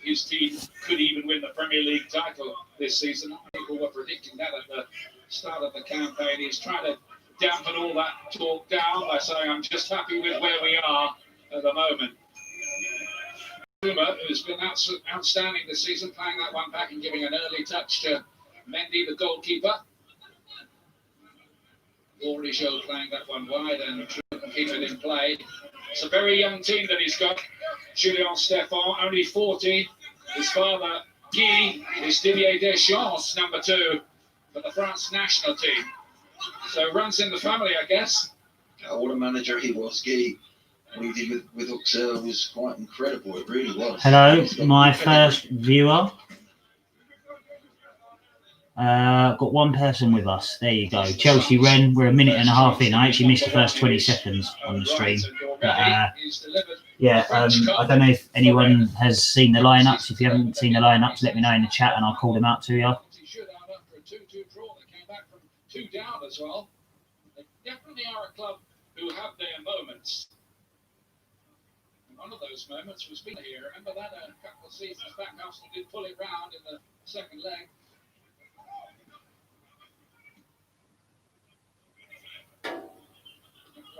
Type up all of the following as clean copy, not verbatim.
His team could even win the Premier League title this season. People were predicting that at the start of the campaign. He's trying to dampen all that talk down by saying, I'm just happy with where we are at the moment. Puma, who's been outstanding this season, playing that one back and giving an early touch to Mendy, the goalkeeper. Orijo playing that one wide and keep it in play. It's a very young team that he's got. Julien Stéphan, only 40. His father, Guy, is Didier Deschamps, number 2 for the France national team. So runs in the family, I guess. Oh, what a manager he was, Guy. What he did with Auxerre was quite incredible. It really was. Hello, my first viewer. Got one person with us. There you go. Chelsea Rennes. We're a minute and a half in. I actually missed the first 20 seconds on the stream. But, I don't know if anyone has seen the lineups. If you haven't seen the lineups, let me know in the chat and I'll call them out to you. Two down as well. They definitely are a club who have their moments. And one of those moments was being here. Remember that a couple of seasons back, Arsenal did pull it round in the second leg.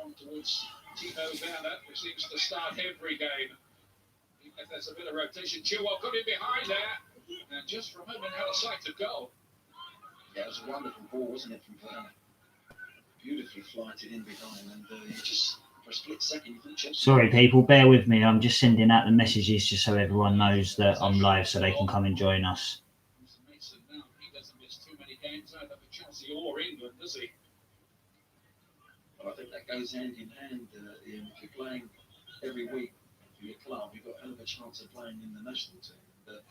On towards Timo Werner, who seems to start every game. Even if there's a bit of rotation, Chilwell got in behind there, and just for a moment had a sight of goal. Yeah, it was a wonderful ball, wasn't it, from Werner? Beautifully flighted in behind, and you just, for a split second, you thought... Sorry, people, bear with me. I'm just sending out the messages just so everyone knows that I'm live so they can come and join us. He doesn't miss too many games either for Chelsea or England, does he? Well, I think that goes hand in hand, Ian. If you're playing every week for your club, you've got a hell of a chance of playing in the national team. But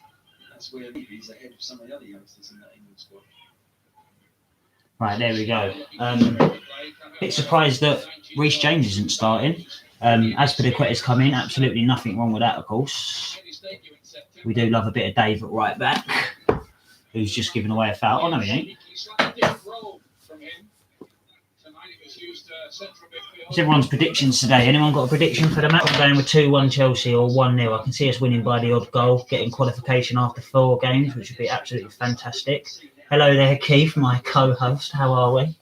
that's where he's ahead of some of the other youngsters in that England squad. Right, there we go. Bit surprised that Reece James isn't starting. As for the Quetters come in, absolutely nothing wrong with that, of course. We do love a bit of Dave at right back, who's just given away a foul. Oh, no, he ain't. What's everyone's predictions today? Anyone got a prediction for the match? I'm going with 2-1 Chelsea or 1-0. I can see us winning by the odd goal, getting qualification after 4 games, which would be absolutely fantastic. Hello there, Keith, my co-host. How are we?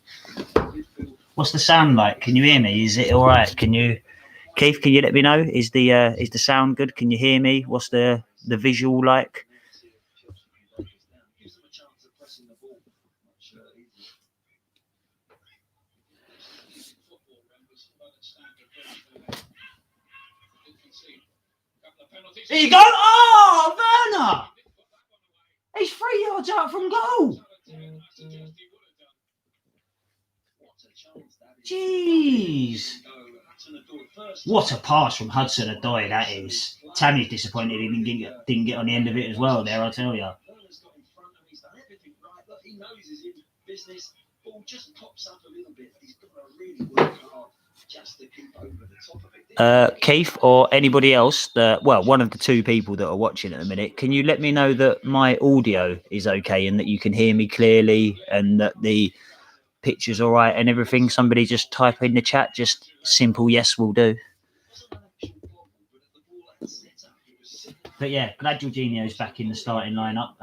What's the sound like? Can you hear me? Is it all right? Keith? Can you let me know? Is the sound good? Can you hear me? What's the visual like? There you go. Oh, Werner! He's 3 yards out from goal. Jeez. What a pass from Hudson-Odoi that is. Tammy's disappointed he didn't get on the end of it as well there, I tell you. He knows he's in business. Ball just pops up a little bit. He's got to really work hard just to keep over the top of it. Keith or anybody else, one of the 2 people that are watching at the minute, can you let me know that my audio is okay and that you can hear me clearly and that the picture's all right and everything? Somebody just type in the chat, just simple yes will do. But yeah, glad Jorginho's back in the starting lineup.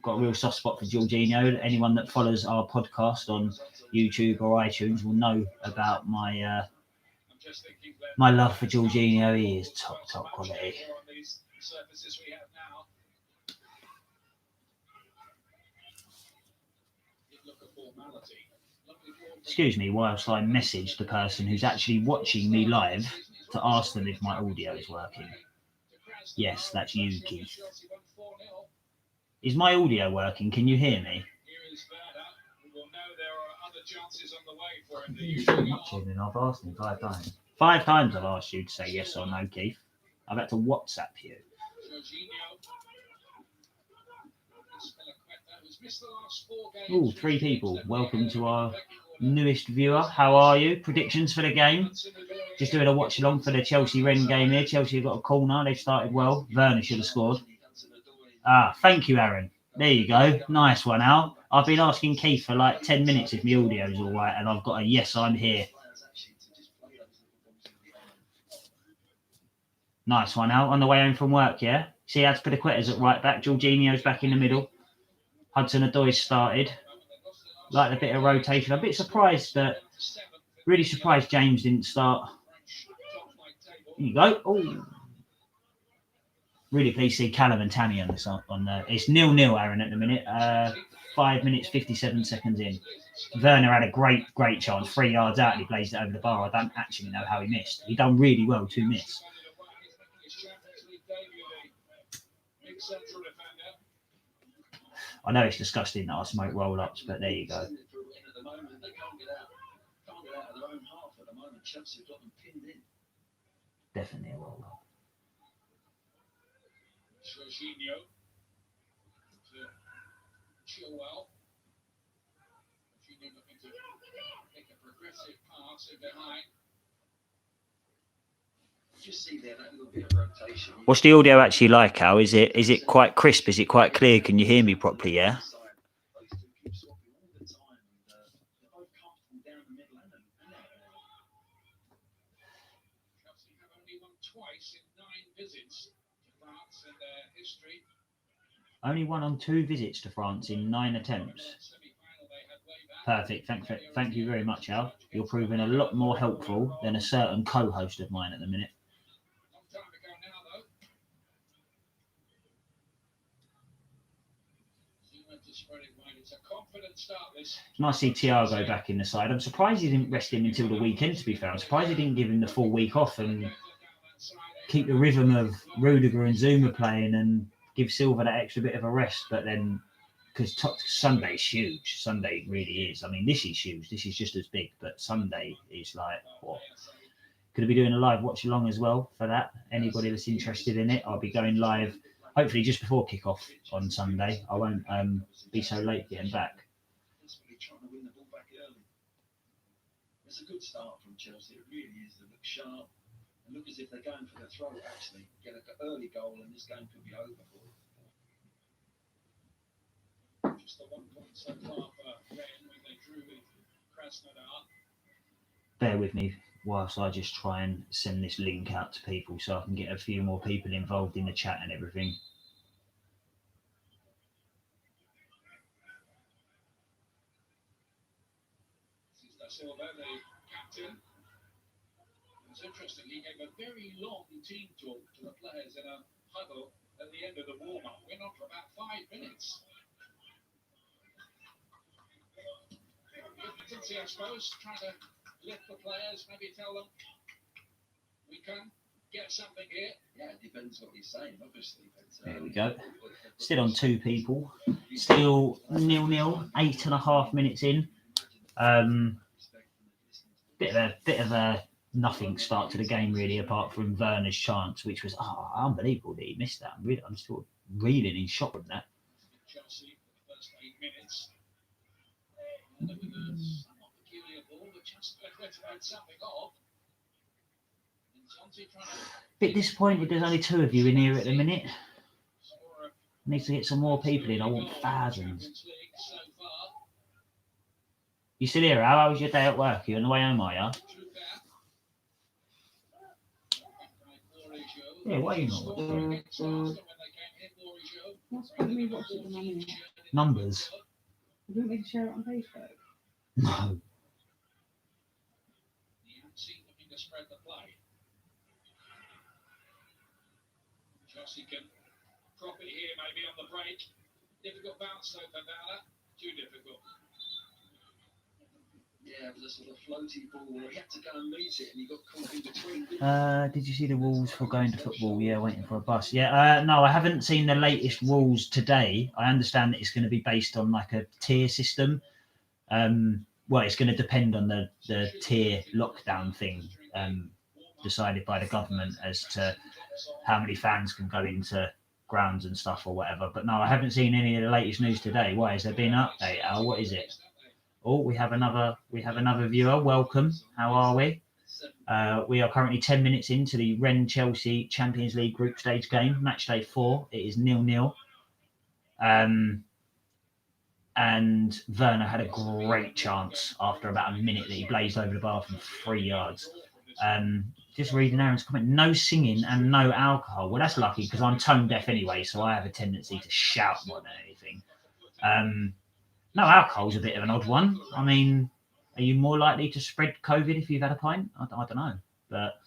Got a real soft spot for Jorginho. Anyone that follows our podcast on YouTube or iTunes will know about my love for Jorginho. He is top quality. Excuse me whilst I message the person who's actually watching me live to ask them if my audio is working. Yes, that's you, Keith. Is my audio working? Can you hear me? I've asked him 5 times. 5 times I've asked you to say yes or no, Keith. I've had to WhatsApp you. Oh, 3 people. Welcome to our newest viewer. How are you? Predictions for the game? Just doing a watch along for the Chelsea-Rennes game here. Chelsea have got a corner. They've started well. Werner should have scored. Thank you, Aaron. There you go. Nice one, Al. I've been asking Keith for like 10 minutes if my audio's all right, and I've got a yes, I'm here. Nice one out on the way home from work, yeah? See Azpilicueta's at right back. Jorginho's back in the middle. Hudson-Odoi started. Like a bit of rotation. I'm a bit surprised really surprised James didn't start. Here you go. Oh, really pleased to see Callum and Tammy on this. It's 0-0, Aaron, at the minute. 5 minutes 57 seconds in. Werner had a great chance, 3 yards out, and he blazed it over the bar. I don't actually know how he missed. He done really well to miss. I know it's disgusting that I smoke roll-ups, but there you go. Definitely a roll-up. Jorginho to Chilwell. Jorginho looking to make a progressive pass in behind. Just see there that little bit of rotation. What's the audio actually like, Al? Is it quite crisp? Is it quite clear? Can you hear me properly? Yeah. Only won on 2 visits to France in 9 attempts. Perfect. Thank you very much, Al. You're proving a lot more helpful than a certain co-host of mine at the minute. It's nice to see Thiago back in the side. I'm surprised he didn't rest him until the weekend, to be fair. I'm surprised he didn't give him the full week off and keep the rhythm of Rudiger and Zuma playing and give Silva that extra bit of a rest. But then, because Sunday's huge. Sunday really is. I mean, this is huge. This is just as big. But Sunday is like, what? Could I be doing a live watch along as well for that? Anybody that's interested in it, I'll be going live hopefully just before kick-off on Sunday. I won't be so late getting back. It's a good start from Chelsea. It really is. They look sharp and look as if they're going for the throw, actually. Get an early goal and this game could be over for them. Just the 1 point so far for Rennes when they drew with Krasnodar. Bear with me whilst I just try and send this link out to people so I can get a few more people involved in the chat and everything. Silva, the captain. It was interesting, he gave a very long team talk to the players in a huddle at the end of the warm-up. Went on for about 5 minutes. Agency, I suppose, trying to lift the players, maybe tell them we can get something here. Yeah, it depends what he's saying, obviously. But, there we go. Still on 2 people. Still 0-0, 8.5 minutes in. Bit of a nothing start to the game really, apart from Werner's chance, which was unbelievable that he missed that. I'm still reeling in shock from that. Chelsea for the first 8 minutes. And with a somewhat peculiar ball, but just had something off. Bit disappointed there's only 2 of you in here at the minute. Needs to get some more people in. I want thousands. You still here, Al? How was your day at work? You on the way home, are you? Yeah, why are you not watching? What's putting me watching them on here? Numbers. You want me to share it on Facebook? No. Chelsea can prop it here, maybe on the break. Difficult bounce though for Werner. Too difficult. Yeah, it was a sort of floaty ball where he had to go and meet it and he got caught in between. Did you see the rules for going to football? Yeah, waiting for a bus. Yeah, no, I haven't seen the latest rules today. I understand that it's going to be based on like a tier system. Well, it's going to depend on the tier lockdown thing decided by the government as to how many fans can go into grounds and stuff or whatever. But no, I haven't seen any of the latest news today. Why, has there been an update, Al? What is it? Oh, we have another viewer. Welcome. How are we? We are currently 10 minutes into the Rennes Chelsea Champions League group stage game, match day 4. It is 0-0. And Werner had a great chance after about a minute that he blazed over the bar from 3 yards. Just reading Aaron's comment. No singing and no alcohol. Well, that's lucky because I'm tone deaf anyway, so I have a tendency to shout more than anything. No alcohol's a bit of an odd one. I mean, are you more likely to spread COVID if you've had a pint? I don't know, but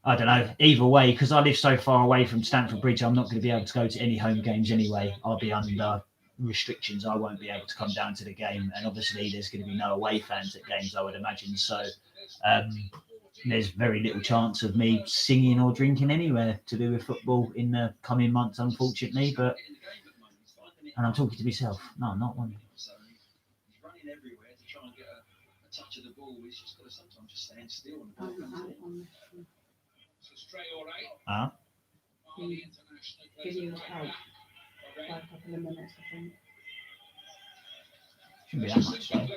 I don't know. Either way, because I live so far away from Stamford Bridge, I'm not going to be able to go to any home games anyway. I'll be under restrictions. I won't be able to come down to the game, and obviously there's going to be no away fans at games, I would imagine. So there's very little chance of me singing or drinking anywhere to do with football in the coming months, unfortunately. But and I'm talking to myself. No, I'm not one. So he's running everywhere to try and get a touch of the ball. He's just got to sometimes just stand still and the ball comes in. The video's out by a couple of minutes, I think. Shouldn't be that much though.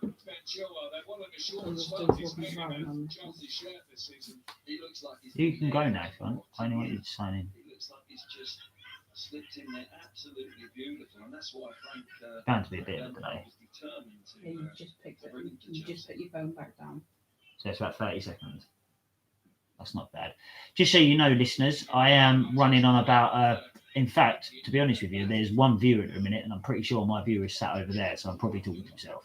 I'm still talking to Ryan on this one. He looks like he's You can go now if you want. I only want you to sign in. He looks like he's just slipped in there absolutely beautiful, and that's why Frank Bound to be a bit of a delay. was determined to. Yeah, you just picked it. You just put your phone back down. So it's about 30 seconds. That's not bad. Just so you know, listeners, I am running on about, in fact, to be honest with you, there's one viewer at the minute, and I'm pretty sure my viewer is sat over there, so I'm probably talking to myself.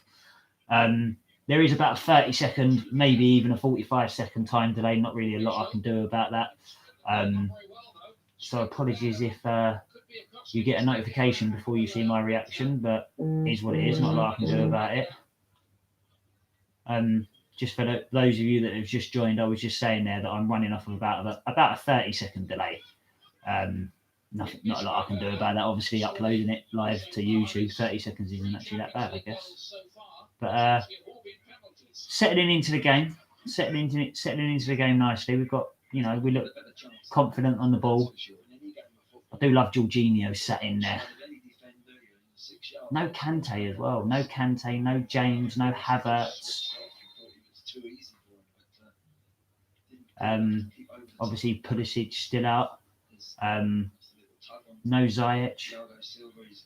There is about a 30-second, maybe even a 45-second time delay. Not really a lot I can do about that. So apologies if you get a notification before you see my reaction, but it is what it is. Not a lot I can do about it. Just for those of you that have just joined, I was just saying there that I'm running off of about a 30-second delay. Not a lot I can do about that. Obviously, uploading it live to YouTube, 30 seconds isn't actually that bad, I guess. But settling into the game nicely. We've got, we look confident on the ball. I do love Jorginho sat in there. No Kante as well. No Kante, no James, no Havertz. Obviously Pulisic still out. No Ziyech.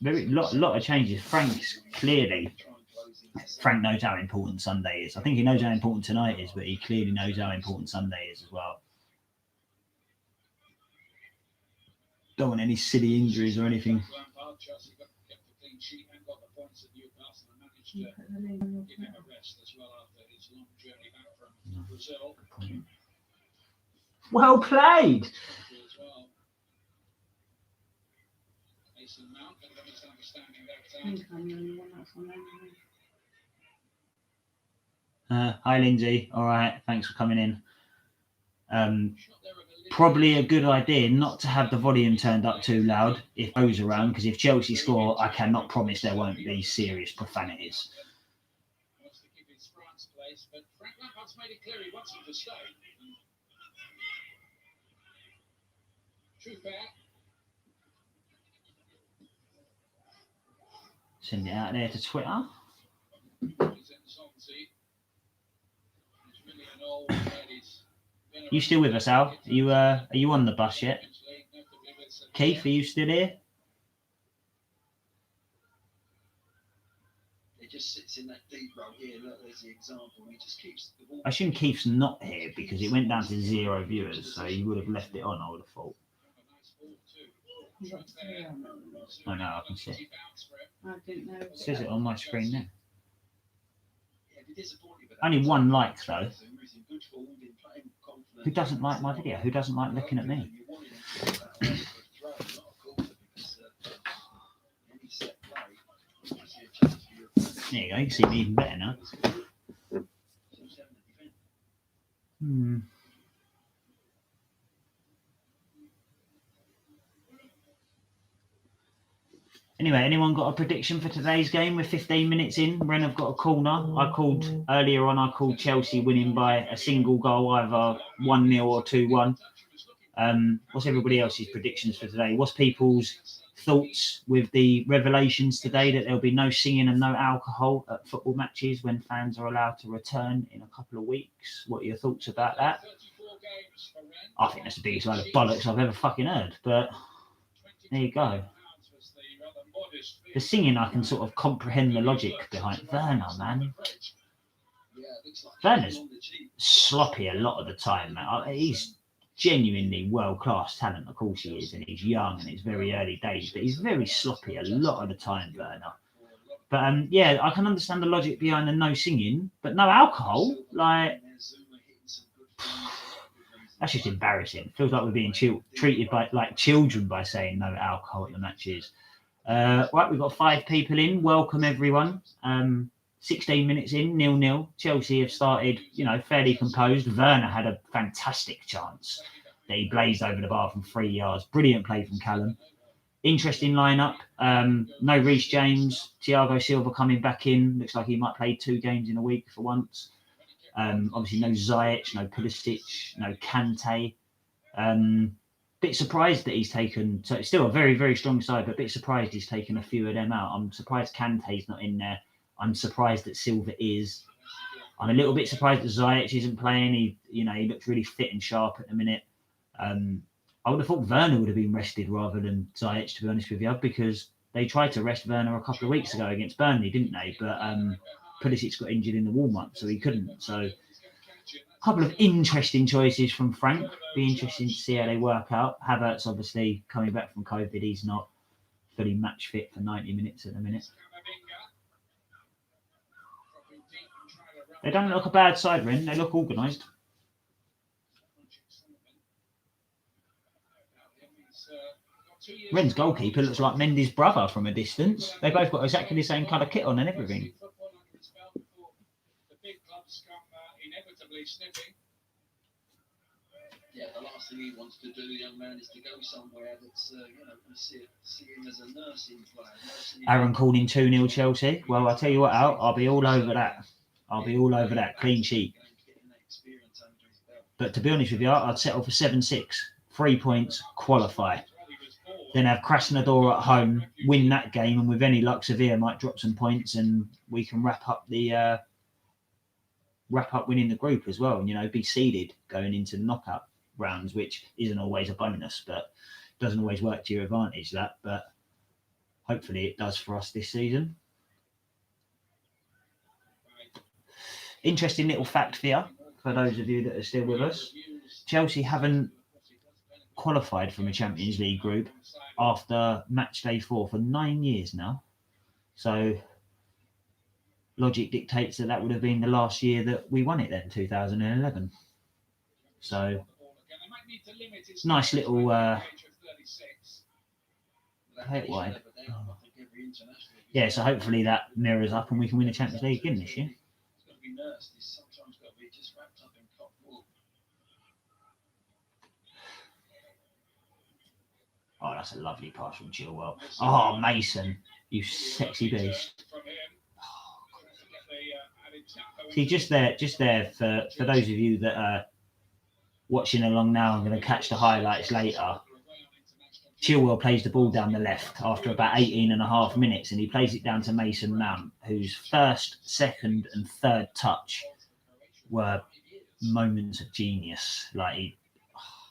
Lot of changes. Frank knows how important Sunday is. I think he knows how important tonight is, but he clearly knows how important Sunday is as well. Don't want any silly injuries or anything. Well played. Hi Lindsay. All right, thanks for coming in. Probably a good idea not to have the volume turned up too loud if O's around, because if Chelsea score, I cannot promise there won't be serious profanities. Send it out there to Twitter. You still with us, Al? Are you on the bus yet? Keith, are you still here? It just sits in that deep row here. Look, there's the example. He just keeps the ball. I assume Keith's not here because it went down to 0 viewers, so he would have left it on, I would have thought. Oh no, I can see it. I didn't know. It says it on my screen now. Only one like though. Who doesn't like my video? Who doesn't like looking at me? There you go, you can see me even better now. Anyway, anyone got a prediction for today's game? We're 15 minutes in. Rennes have got a corner. I called Chelsea winning by a single goal, either 1-0 or 2-1. What's everybody else's predictions for today? What's people's thoughts with the revelations today that there'll be no singing and no alcohol at football matches when fans are allowed to return in a couple of weeks? What are your thoughts about that? I think that's the biggest load of bollocks I've ever fucking heard, but there you go. The singing, I can sort of comprehend the logic behind. Werner, man. Werner's sloppy a lot of the time, man. He's genuinely world-class talent, of course he is, and he's young and it's very early days, but he's very sloppy a lot of the time, Werner. But yeah, I can understand the logic behind the no singing, but no alcohol, like, that's just embarrassing. Feels like we're being treated like children by saying no alcohol at the matches. Right, we've got 5 people in. Welcome everyone. 16 minutes in, 0-0. Chelsea have started, fairly composed. Werner had a fantastic chance that he blazed over the bar from 3 yards. Brilliant play from Callum. Interesting lineup. No Reece James. Thiago Silva coming back in. Looks like he might play 2 games in a week for once. Obviously no Ziyech, no Pulisic, no Kante. Bit surprised that he's taken, so it's still a very, very strong side, but a bit surprised he's taken a few of them out. I'm surprised Kante's not in there. I'm surprised that Silva is. I'm a little bit surprised that Ziyech isn't playing. He looks really fit and sharp at the minute. I would have thought Werner would have been rested rather than Ziyech, to be honest with you, because they tried to rest Werner a couple of weeks ago against Burnley, didn't they? But Pulisic got injured in the warm-up, so he couldn't. So a couple of interesting choices from Frank. Be interesting to see how they work out. Havertz, obviously, coming back from COVID, he's not fully match fit for 90 minutes at the minute. They don't look a bad side, Ren. They look organised. Ren's goalkeeper looks like Mendy's brother from a distance. They both got exactly the same colour kit on and everything. Yeah, the last thing he wants to do, the young man, is to go somewhere that's, see him as a nursing player. Aaron called in 2-0 Chelsea. Well, I'll tell you what, I'll be all over that. I'll be all over that. Clean sheet. But to be honest with you, I'd settle for 7-6. 3 points, qualify. Then have Krasnodar at home, win that game, and with any luck, Sevilla might drop some points, and we can wrap up winning the group as well, and be seeded going into the knockout rounds, which isn't always a bonus, but doesn't always work to your advantage. But hopefully it does for us this season. Interesting little fact for you, for those of you that are still with us. Chelsea haven't qualified from a Champions League group after match day 4 for 9 years now. So logic dictates that would have been the last year that we won it then, 2011. So nice little play it wide. Yeah, so hopefully that mirrors up and we can win the Champions League again this year. Oh, that's a lovely pass from Chilwell. Oh, Mason, you sexy beast. See, just there for those of you that are watching along now, I'm going to catch the highlights later. Chilwell plays the ball down the left after about 18 and a half minutes, and he plays it down to Mason Mount, whose first, second, and third touch were moments of genius. Like,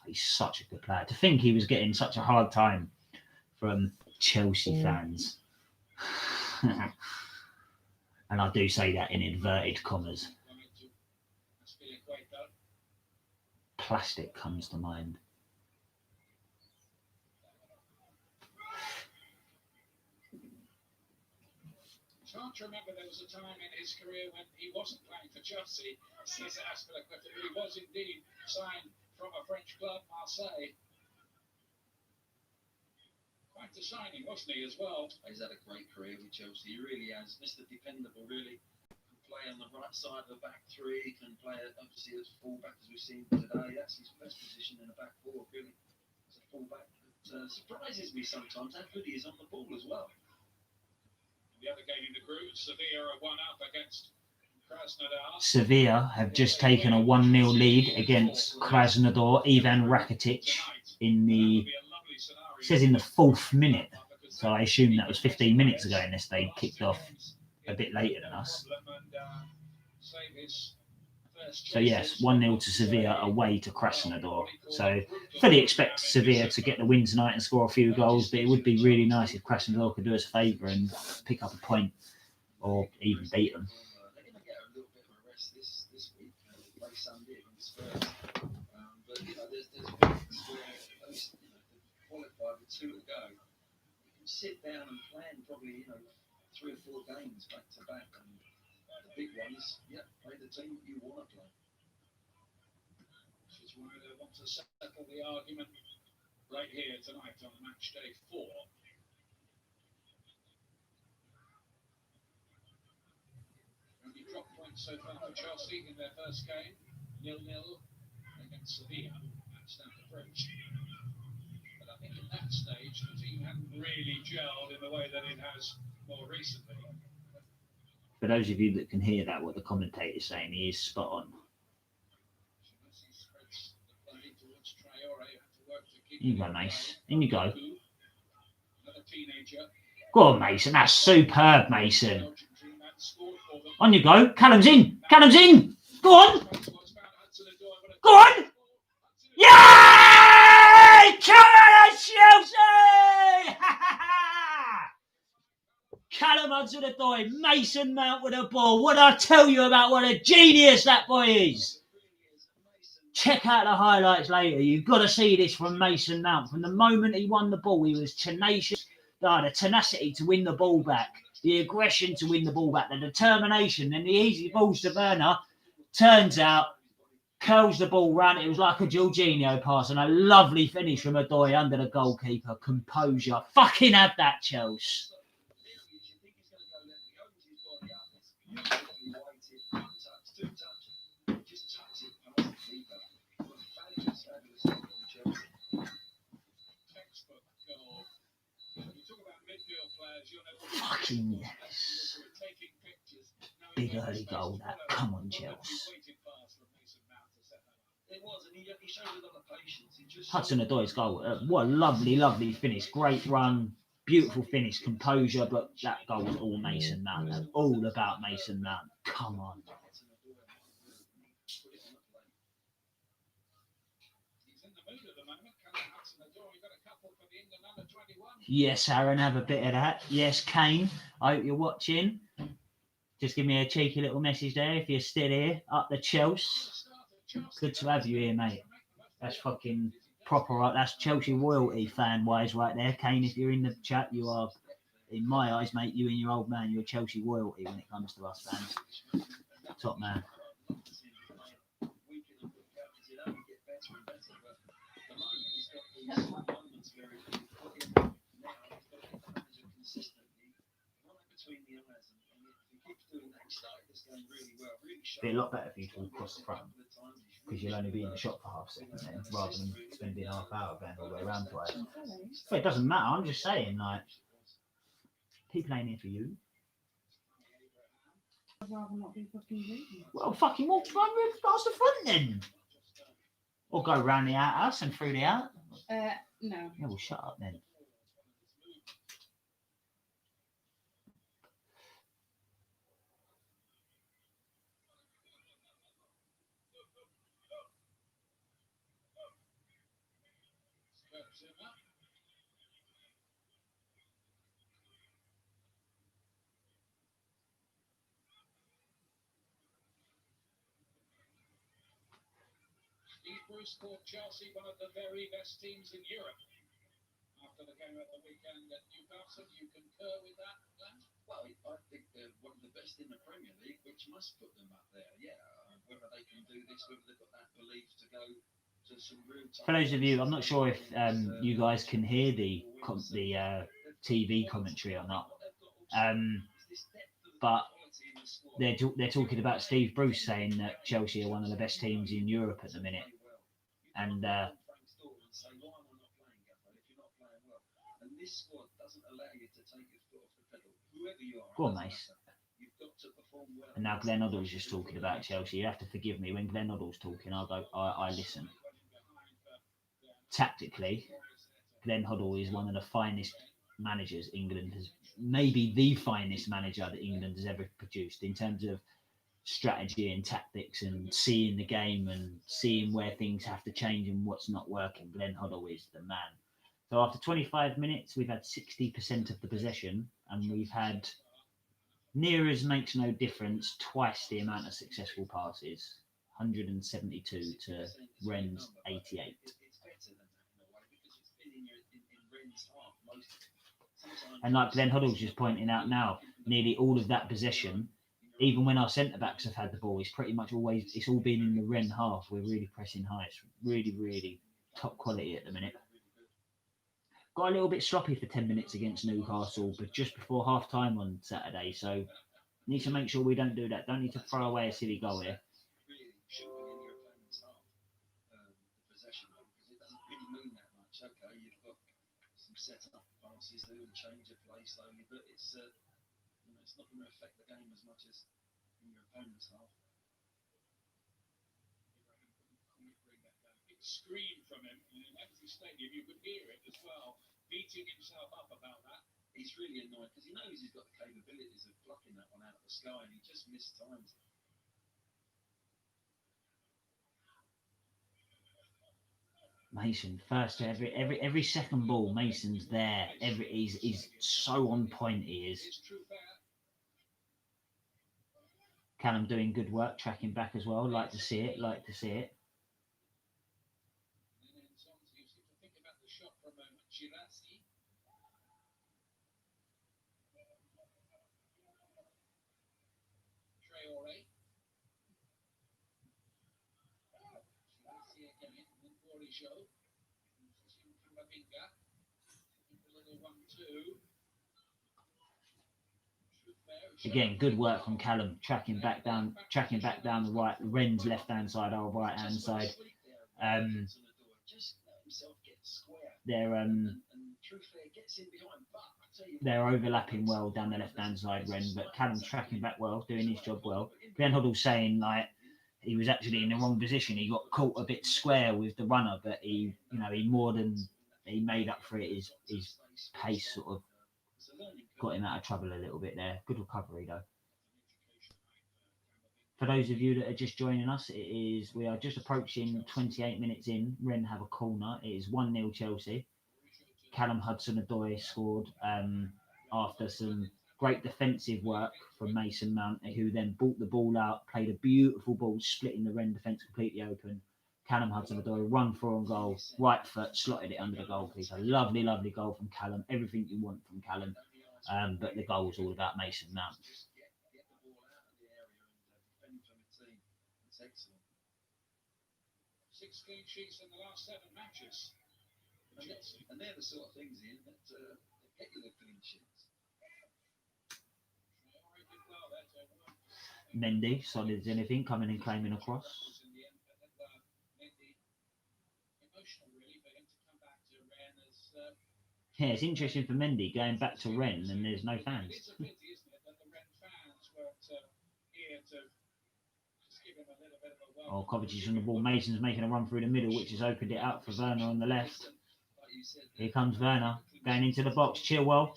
he's such a good player. To think he was getting such a hard time from Chelsea fans. And I do say that in inverted commas. Plastic comes to mind. It's hard to remember there was a time in his career when he wasn't playing for Chelsea. Says Aspilicueta, he was indeed signed from a French club, Marseille. Quite a signing, wasn't he, as well? He's had a great career with Chelsea. He really has. Mr. Dependable, really. Can play on the right side of the back three. Can play, obviously, as full-back, as we've seen today. That's his best position in the back four, really. As a full-back. It surprises me sometimes how good he is on the ball as well. The other game in the group, Sevilla are 1-up against Krasnodar. Sevilla have just taken a 1-0 lead against Krasnodar. Ivan Rakitic it says in the 4th minute, so I assume that was 15 minutes ago unless they kicked off a bit later than us. So yes, 1-0 to Sevilla away to Krasnodar. So fully expect Sevilla to get the win tonight and score a few goals, but it would be really nice if Krasnodar could do us a favour and pick up a point or even beat them. two to go. You can sit down and plan probably 3 or 4 games back to back, and the big ones, play the team you want to play. This is why they want to settle the argument right here tonight on match day 4. Only drop points so far for Chelsea in their first game, 0-0 against Sevilla at Stamford Bridge. But I think at that stage the team hadn't really gelled in the way that it has more recently. For those of you that can hear that, what the commentator is saying, he is spot on. In you go, Mace. In you go. Go on, Mason. That's superb, Mason. On you go. Callum's in. Callum's in. Go on. Go on. Yay! Callum Chelsea! Callum Hudson-Odoi, Mason Mount with a ball. What did I tell you about what a genius that boy is? Check out the highlights later. You've got to see this from Mason Mount. From the moment he won the ball, he was tenacious. The tenacity to win the ball back, the aggression to win the ball back, the determination, and the easy balls to Werner. Turns out, curls the ball round. It was like a Jorginho pass, and a lovely finish from Odoi under the goalkeeper. Composure. Fucking have that, Chelsea. Fucking yes. Big early goal that. Come on, Chelsea. Hudson-Odoi's goal. What a lovely, lovely finish. Great run. Beautiful finish. Composure. But that goal was all Mason Mount. That's all about Mason Mount. Come on. Yes, Aaron, have a bit of that. Yes, Kane, I hope you're watching. Just give me a cheeky little message there if you're still here. Up the Chelsea. Good to have you here, mate. That's fucking proper, right? That's Chelsea royalty fan-wise right there. Kane, if you're in the chat, you are, in my eyes, mate, you and your old man, you're Chelsea royalty when it comes to us fans. Top man. Be a lot better if you walk across the front, because you'll only be in the shop for half a second then, rather than spending half hour going all the way around twice. But it doesn't matter, I'm just saying, like, people ain't here for you. I'd rather not be fucking rude. Well, fucking walk past the front then. Or go round the outhouse and through the out. No. Yeah, well, shut up then. Steve Bruce called Chelsea one of the very best teams in Europe after the game at the weekend at Newcastle. You concur with that, Glenn? Well, I think they're one of the best in the Premier League, which must put them up there. Yeah, whether they can do this, whether they've got that belief to go to some real. For those of you, I'm not sure if you guys can hear the TV commentary or not, but they're talking about Steve Bruce saying that Chelsea are one of the best teams in Europe at the minute, and go on, mate. And now Glenn Hoddle's just talking about Chelsea. You have to forgive me when Glenn Hoddle's talking. I listen. Tactically, Glenn Hoddle is one of the finest managers England has, maybe the finest manager that England has ever produced in terms of strategy and tactics and seeing the game and seeing where things have to change and what's not working. Glenn Hoddle is the man. So after 25 minutes, we've had 60% of the possession, and we've had, near as makes no difference, twice the amount of successful passes. 172 to Rennes 88. And like Glenn Hoddle's just pointing out now, nearly all of that possession, even when our centre-backs have had the ball, it's pretty much always, it's all been in the Rennes half. We're really pressing high. It's really, really top quality at the minute. Got a little bit sloppy for 10 minutes against Newcastle, but just before half-time on Saturday, so need to make sure we don't do that. Don't need to throw away a silly goal here. Okay, you've got some set-up passes there and change of play slowly, but it's it's not going to affect the game as much as in your opponent's half. Big scream from him in an empty stadium. You could hear it as well, beating himself up about that. He's really annoyed because he knows he's got the capabilities of plucking that one out of the sky, and he just missed times. Mason, first every second ball, Mason's there. He's so on point. He is. Callum doing good work, tracking back as well. Like to see it. Like to see it. Think about the shot for a moment. Girassi. Traore. Girassi again. Show. Again, good work from Callum, tracking back down the right, Rennes left-hand side, our right-hand side. They're overlapping well down the left-hand side, Rennes, but Callum's tracking back well, doing his job well. Glenn Hoddle's saying like he was actually in the wrong position. He got caught a bit square with the runner, but he made up for it. His pace sort of got him out of trouble a little bit there. Good recovery though. For those of you that are just joining us, we are just approaching 28 minutes in. Rennes have a corner. It is 1-0 Chelsea. Callum Hudson-Odoi scored after some great defensive work from Mason Mount, who then brought the ball out, played a beautiful ball, splitting the Rennes defence completely open. Callum Hudson-Odoi run for on goal, right foot, slotted it under the goalkeeper. Lovely, lovely goal from Callum. Everything you want from Callum. But the goal was all about Mason Mount. Six clean sheets in the last 7 matches. And they're the sort of things, Ian, that get you the clean sheets. Mendy, solid as anything, coming and claiming a cross. Yeah, it's interesting for Mendy going back to Rennes and there's no fans. It's a pity, isn't it, that the Rennes fans weren't here to just give him a little bit of a welcome. Kovacic on the ball. Mason's making a run through the middle, which has opened it up for Werner on the left. Here comes Werner going into the box. Chilwell.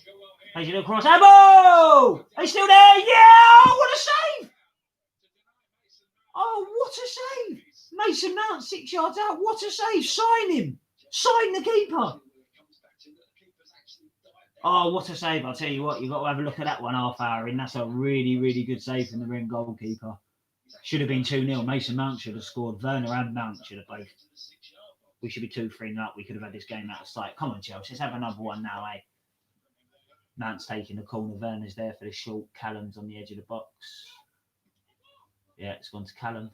Plays it across. Abo! Are you still there? Yeah! Oh, what a save! Oh, what a save! Mason Mount 6 yards out. What a save! Sign him! Sign the keeper! Oh, what a save. I'll tell you what, you've got to have a look at that one half hour in. That's a really, really good save from the Rennes goalkeeper. Should have been 2-0. Mason Mount should have scored. Werner and Mount should have both. We should be 2-3 up. We could have had this game out of sight. Come on, Chelsea. Let's have another one now, eh? Mount's taking the corner. Werner's there for the short. Callum's on the edge of the box. Yeah, it's gone to Callum.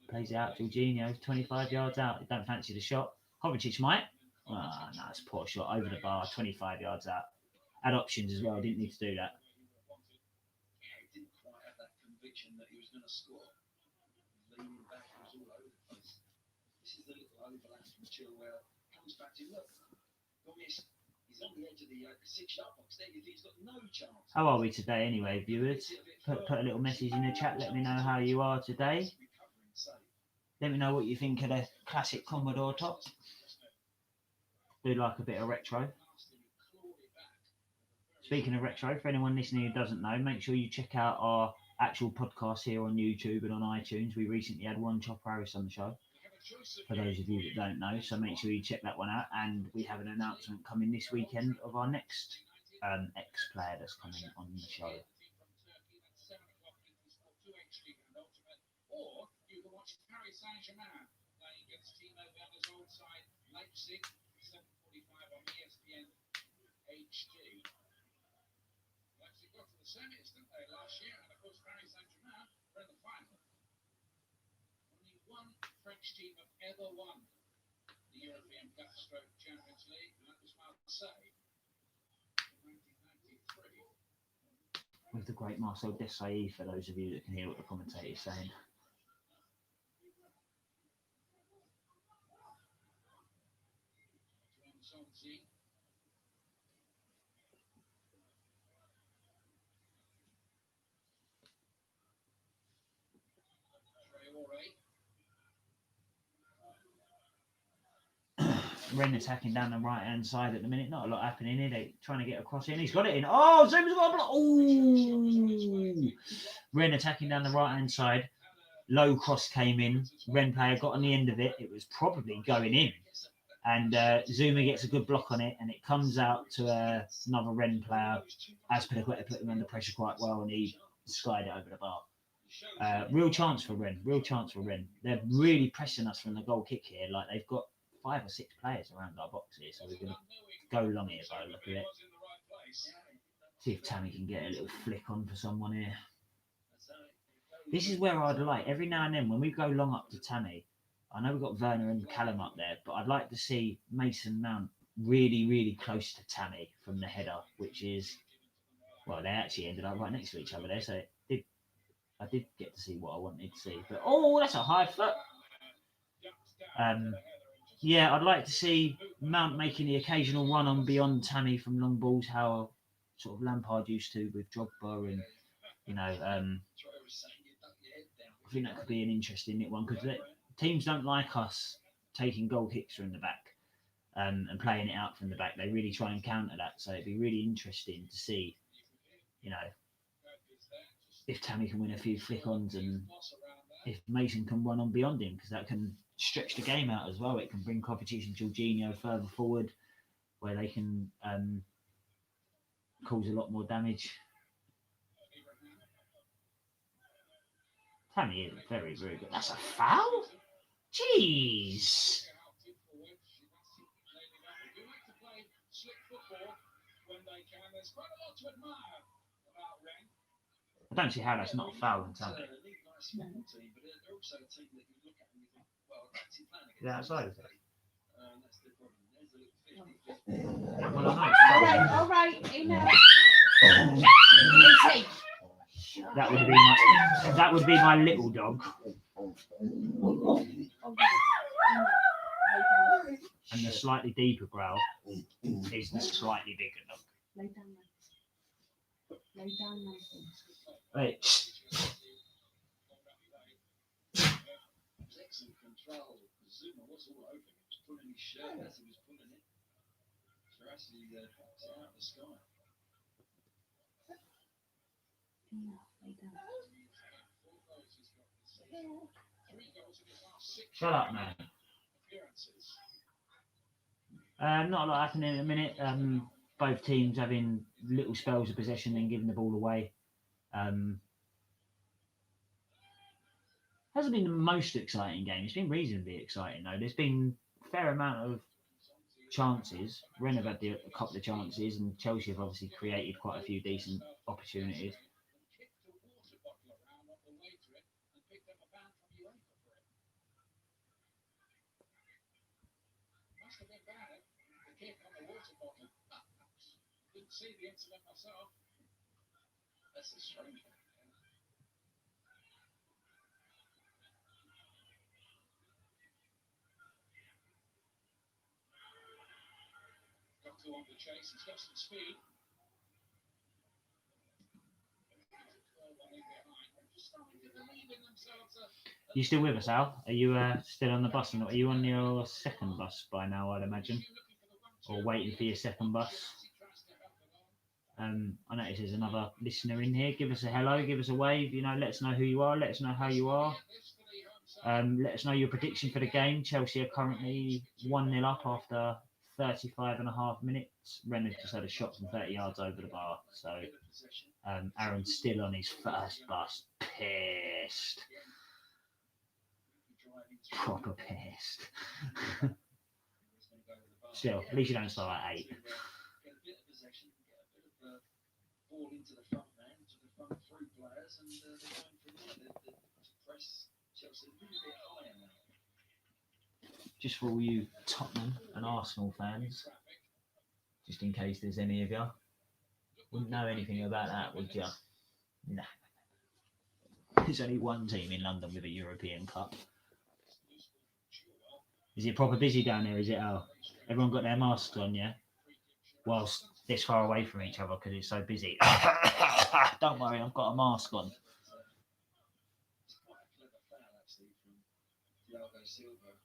Plays it out. Jorginho, 25 yards out. He don't fancy the shot. Kovacic might. Oh, no, it's a poor shot over the bar, 25 yards out. Had options as well, didn't need to do that. He didn't quite have that conviction that he was going to score. Leaning back, he was all over the place. This is the little overlap from Chilwell. Comes back to look. He's on the edge of the 6-yard box. There you think he's got no chance. How are we today anyway, viewers? Put a little message in the chat, let me know how you are today. Let me know what you think of the classic Commodore top. Do like a bit of retro. Speaking of retro, for anyone listening who doesn't know, make sure you check out our actual podcast here on YouTube and on iTunes. We recently had one Chopper Harris on the show, for those of you that don't know, so make sure you check that one out. And we have an announcement coming this weekend of our next ex-player that's coming on the show. Or you can watch Paris Saint-Germain playing against Timo Werner's old side, Leipzig, 7:45 ESPN HD. They actually got to the semis, didn't they, last year? And of course, Paris Saint-Germain were in the final. Only one French team have ever won the European Cup Stroke Champions League, and that was Marseille in 1993. With the great Marcel Desailly, for those of you that can hear what the commentator is saying. Rennes attacking down the right hand side at the minute. Not a lot happening here. They're trying to get across in. He's got it in. Oh, Zoom's got a block. Oh, Rennes attacking down the right hand side. Low cross came in. Rennes player got on the end of it. It was probably going in. And Zuma gets a good block on it, and it comes out to another Rennes player. Azpilicueta put him under pressure quite well, and he skied it over the bar. Real chance for Rennes. Real chance for Rennes. They're really pressing us from the goal kick here. Like, they've got 5 or 6 players around our box here, so we're going to go long here by the look of it. See if Tammy can get a little flick on for someone here. This is where I'd like, every now and then, when we go long up to Tammy, I know we've got Werner and Callum up there, but I'd like to see Mason Mount really, really close to Tammy from the header, which is, well, they actually ended up right next to each other there, so I did get to see what I wanted to see. But, oh, that's a high foot. Yeah, I'd like to see Mount making the occasional run on beyond Tammy from long balls, how sort of Lampard used to with Drogba, and, you know, I think that could be an interesting one, because teams don't like us taking goal kicks from the back and playing it out from the back. They really try and counter that, so it'd be really interesting to see, you know, if Tammy can win a few flick-ons and if Mason can run on beyond him, because that can stretch the game out as well. It can bring Kovacic and Jorginho further forward, where they can cause a lot more damage. Tammy is very, very good. That's a foul? Jeez! I don't see how that's not a foul on Tammy. Is that outside of it? Well, All right, enough. That would be my little dog. And the slightly deeper growl is the slightly bigger dog. Lay down, Lay down, Nathan. Right. Excellent control. Zuma was all over him. He was pulling his shirt as he was pulling it. So actually, it's out of the sky. Lay down. Shut up, man. Not a lot happening in a minute. Both teams having little spells of possession and giving the ball away. Hasn't been the most exciting game. It's been reasonably exciting though. There's been a fair amount of chances. Rennes have had a couple of chances, and Chelsea have obviously created quite a few decent opportunities. Didn't see the incident myself. That's a strange one. Got to on the chase. He's got some speed. You still with us, Al? Are you still on the bus? Are you on your second bus by now, I'd imagine? Or waiting for your second bus? I notice there's another listener in here. Give us a hello, give us a wave. You know, let us know who you are. Let us know how you are. Let us know your prediction for the game. Chelsea are currently 1-0 up after 35.5 minutes. Rennes just had a shot from 30 yards over the bar. So Aaron's still on his first bus. Pissed. Proper pissed. Still, at least you don't start at 8. Get a bit of possession, get a bit of ball into the front man, to the front 3 players, and they're going from there. The press Chelsea a little bit higher now. Just for all you Tottenham and Arsenal fans, just in case there's any of you, wouldn't know anything about that, would you? Nah. There's only one team in London with a European Cup. Is it proper busy down there? Is it? Oh, everyone got their masks on, yeah? Whilst this far away from each other because it's so busy. Don't worry, I've got a mask on. It's quite a clever foul, actually, from Thiago Silva.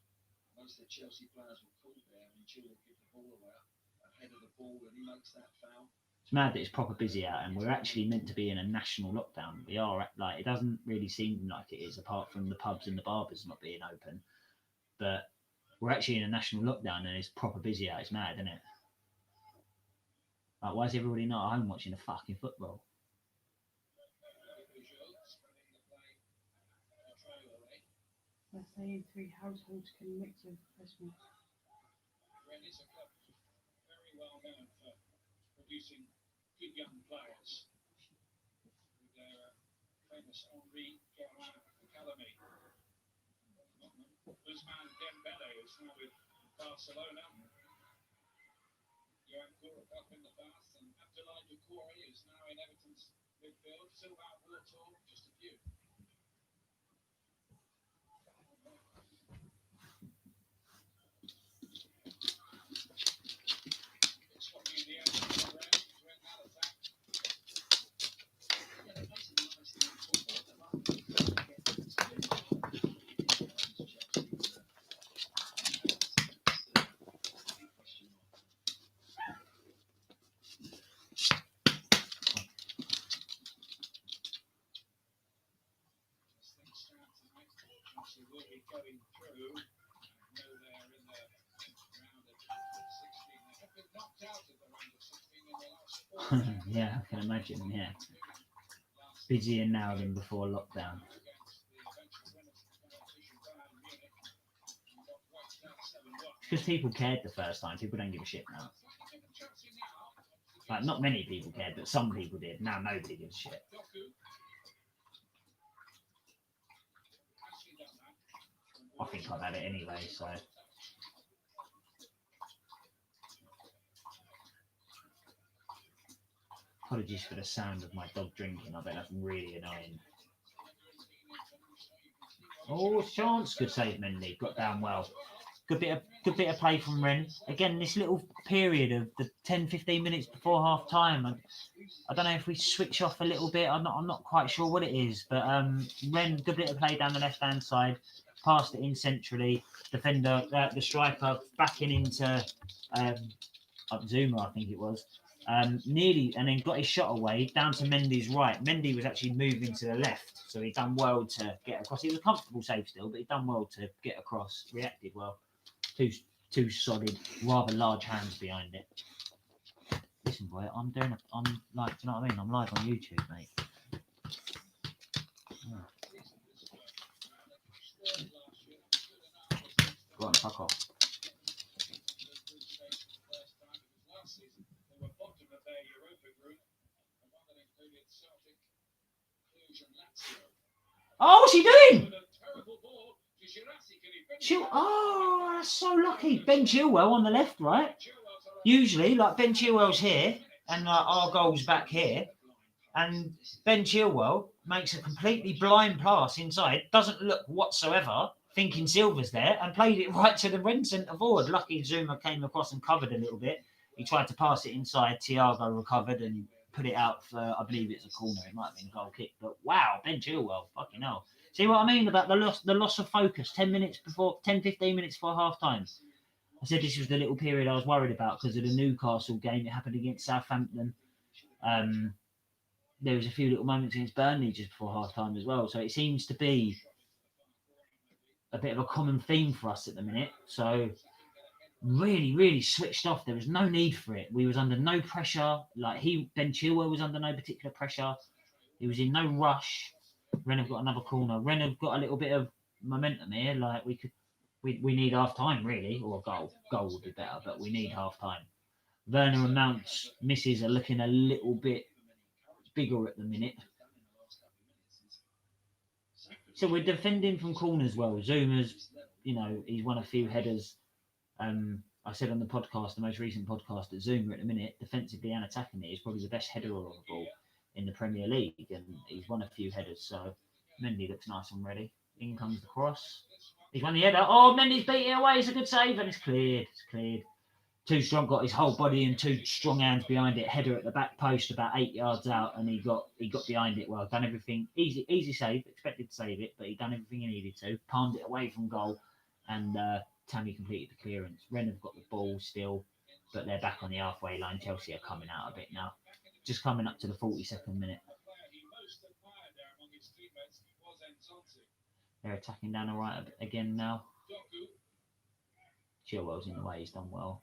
Most of the Chelsea players were caught there, and Chilwell give the ball away ahead of the ball, and he makes that foul. It's mad that it's proper busy out, and we're actually meant to be in a national lockdown. We are, like, it doesn't really seem like it is, apart from the pubs and the barbers not being open. But we're actually in a national lockdown, and it's proper busy out. It's mad, isn't it? Like, why is everybody not at home watching the fucking football? They're saying 3 households can mix over Christmas. Rennes is a club very well known for producing good young players. With their famous Henri Guérin Academy. Ousmane Dembele is now with Barcelona. Johan Cruyff up in the past, and Abdoulaye Doucouré is now in Everton's midfield. Sylvain Wartor, just a few. It's what in the end when that attack. Yeah, it makes it interesting in football. The market gets Chelsea. Will be going through. I know they're in the round of 16. They have been knocked out of the round of 16 in the last 4 Yeah, I can imagine, yeah. Busier now than before lockdown. Because people cared the first time. People don't give a shit now. Like, not many people cared, but some people did. Now nobody gives a shit. I think I've had it anyway, so. Apologies for the sound of my dog drinking. I bet that's really annoying. Oh, chance. Good save, Mendy. Got down well. Good bit of play from Rennes. Again, this little period of the 10-15 minutes before half time. I don't know if we switch off a little bit. I'm not quite sure what it is, but Rennes, good bit of play down the left hand side. Passed it in centrally. Defender, the striker backing into Zuma, I think it was. Nearly, and then got his shot away down to Mendy's right. Mendy was actually moving to the left, so he done well to get across. It was a comfortable save still, but he done well to get across. Reacted well. Two solid, rather large hands behind it. Listen, boy, I'm like, do you know what I mean? I'm live on YouTube, mate. Oh. Go on, fuck off. Oh, what's he doing? Oh, that's so lucky. Ben Chilwell on the left, right? Usually, like, Ben Chilwell's here, and like our goal's back here, and Ben Chilwell makes a completely blind pass inside, doesn't look whatsoever, thinking Silva's there, and played it right to the Rennes centre forward. Lucky Zuma came across and covered a little bit. He tried to pass it inside. Thiago recovered and put it out for, I believe it's a corner. It might have been a goal kick, but wow, Ben Chilwell, fucking hell. See what I mean about the loss of focus 10, 15 minutes before half time. I said this was the little period I was worried about because of the Newcastle game. It happened against Southampton. There was a few little moments against Burnley just before half time as well. So it seems to be a bit of a common theme for us at the minute. So really, really switched off. There was no need for it. We was under no pressure. Like Ben Chilwell was under no particular pressure. He was in no rush. Rennes have got another corner. Rennes have got a little bit of momentum here. Like we could We need half time really, or a goal. Goal would be better, but we need half time. Werner and Mount's misses are looking a little bit bigger at the minute. So we're defending from corners well. Zuma's, he's won a few headers. I said on the podcast, the most recent podcast, that Zuma at the minute, defensively and attacking, is probably the best header of the ball in the Premier League, and he's won a few headers. So Mendy looks nice and ready. In comes the cross. He's won the header. Oh, Mendy's beating it away. It's a good save, and it's cleared. It's cleared. Too strong, got his whole body and two strong hands behind it. Header at the back post, about 8 yards out, and he got behind it well. Done everything. Easy save. Expected to save it, but he done everything he needed to. Palmed it away from goal, and Tammy completed the clearance. Rennes have got the ball still, but they're back on the halfway line. Chelsea are coming out a bit now. Just coming up to the 42nd minute. They're attacking down the right again now. Chilwell's in the way. He's done well.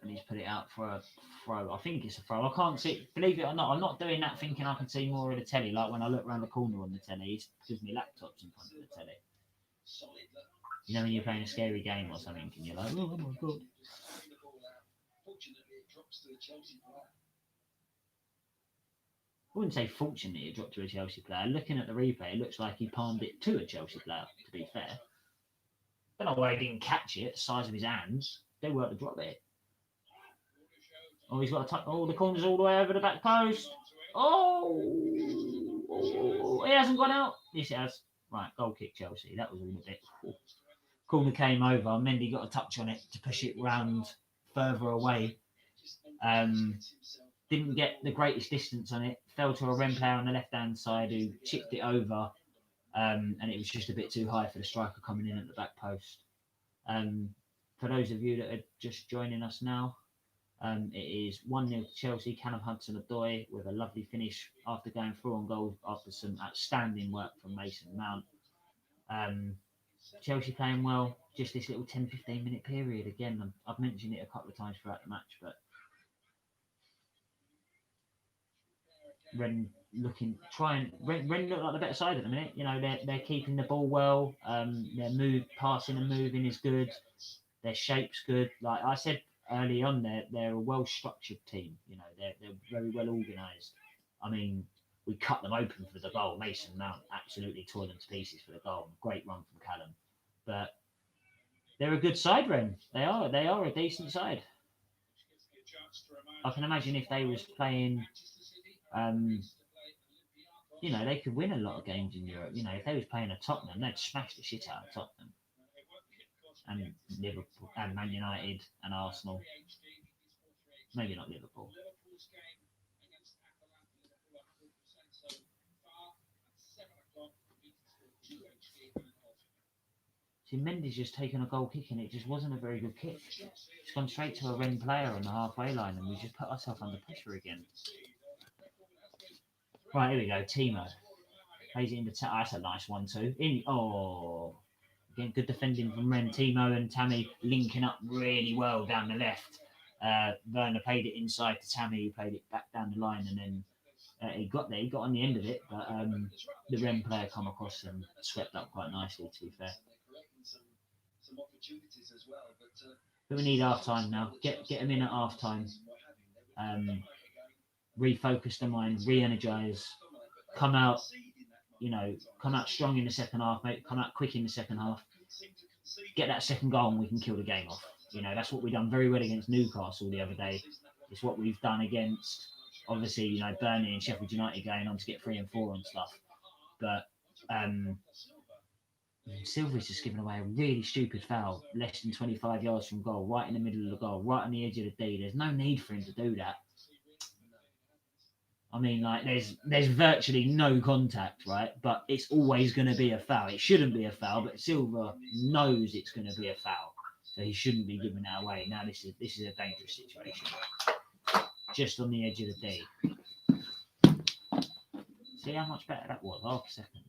And he's put it out for a throw. I think it's a throw. I can't see. Believe it or not, I'm not doing that thinking I can see more of the telly. Like when I look around the corner on the telly, it's because my laptop's in front of the telly. You know when you're playing a scary game or something and you're like, oh my God. I wouldn't say fortunately it dropped to a Chelsea player. Looking at the replay, it looks like he palmed it to a Chelsea player, to be fair. Don't know why he didn't catch it, the size of his hands. They weren't to drop it. Oh, he's got to touch. Oh, the corner's all the way over the back post. Oh, he hasn't gone out. Yes, it has. Right, goal kick Chelsea. That was all a bit. Corner came over. Mendy got a touch on it to push it round further away. Didn't get the greatest distance on it. Fell to a Rennes player on the left-hand side who chipped it over. And it was just a bit too high for the striker coming in at the back post. For those of you that are just joining us now, it is 1-0 to Chelsea. Callum Hudson-Odoi with a lovely finish after going through on goal after some outstanding work from Mason Mount. Chelsea playing well. Just this little 10-15 minute period. Again, I've mentioned it a couple of times throughout the match, but Rennes look like the better side at the minute. They're keeping the ball well. Their passing and moving is good. Their shape's good. Like I said early on, they're a well-structured team. They're very well organised. I mean, we cut them open for the goal. Mason Mount absolutely tore them to pieces for the goal. Great run from Callum. But they're a good side, Rennes. They are a decent side. I can imagine if they was playing, they could win a lot of games in Europe. If they was playing at Tottenham, they'd smash the shit out of Tottenham. And Liverpool and Man United and Arsenal. Maybe not Liverpool. See, Mendy's just taken a goal kick and it just wasn't a very good kick. It's gone straight to a Rennes player on the halfway line and we just put ourselves under pressure again. Right, here we go. Timo plays it into that's a nice 1-2. Again, good defending from Rennes. Timo and Tammy linking up really well down the left. Werner played it inside to Tammy, who played it back down the line, and then he got there. He got on the end of it, but the Rennes player come across and swept up quite nicely, to be fair. But we need half time now. Get them in at half time. Refocus the mind, re-energise, come out strong in the second half, mate. Come out quick in the second half. Get that second goal and we can kill the game off. That's what we've done very well against Newcastle the other day. It's what we've done against, obviously, Burnley and Sheffield United going on to get 3 and 4 and stuff. But Silva's just given away a really stupid foul, less than 25 yards from goal, right in the middle of the goal, right on the edge of the D. There's no need for him to do that. I mean, there's virtually no contact, right? But it's always going to be a foul. It shouldn't be a foul, but Silva knows it's going to be a foul, so he shouldn't be giving that away. Now this is a dangerous situation, just on the edge of the D. See how much better that was, half a second.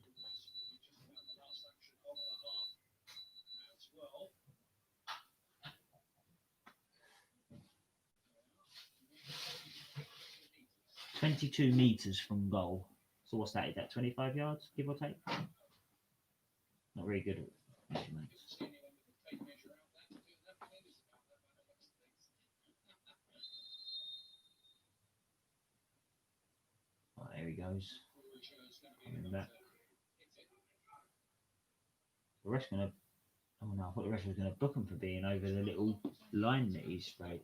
.22 meters from goal. So what's that? Is that 25 yards, give or take? Not very good at measurements. he goes. Coming back. The rest gonna. Oh no, I thought the rest was gonna book him for being over the little line that he's sprayed.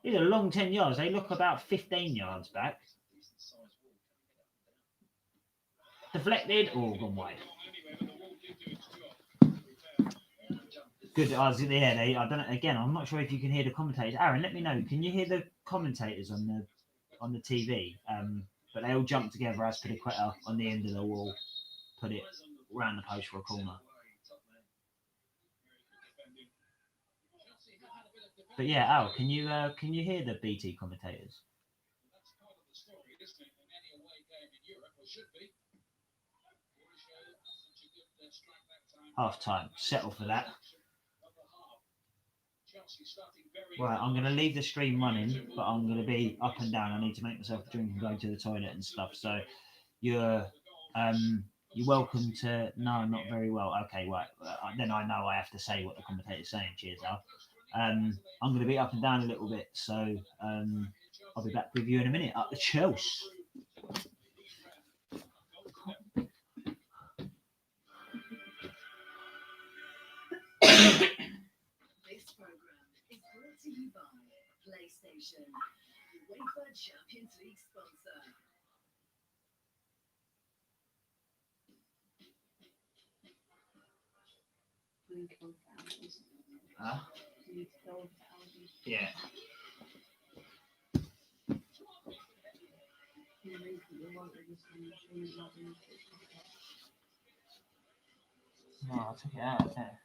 These are long 10 yards. They look about 15 yards back. Deflected or gone wide. Good. I don't know. Again, I'm not sure if you can hear the commentators. Aaron, let me know. Can you hear the commentators on the TV? But they all jumped together as Piliqueta on the end of the wall, put it round the post for a corner. But yeah, Al, can you hear the BT commentators? Half time. Settle for that. Right, I'm going to leave the stream running, but I'm going to be up and down. I need to make myself a drink and go to the toilet and stuff. So you're welcome to. No, I'm not very well. Okay, right. Then I know I have to say what the commentator's saying. Cheers, Al. I'm going to be up and down a little bit, so I'll be back with you in a minute. Up the Chelsea. This program is brought to you by PlayStation, UEFA Champions League sponsor. Huh? Yeah. No, I took it out there.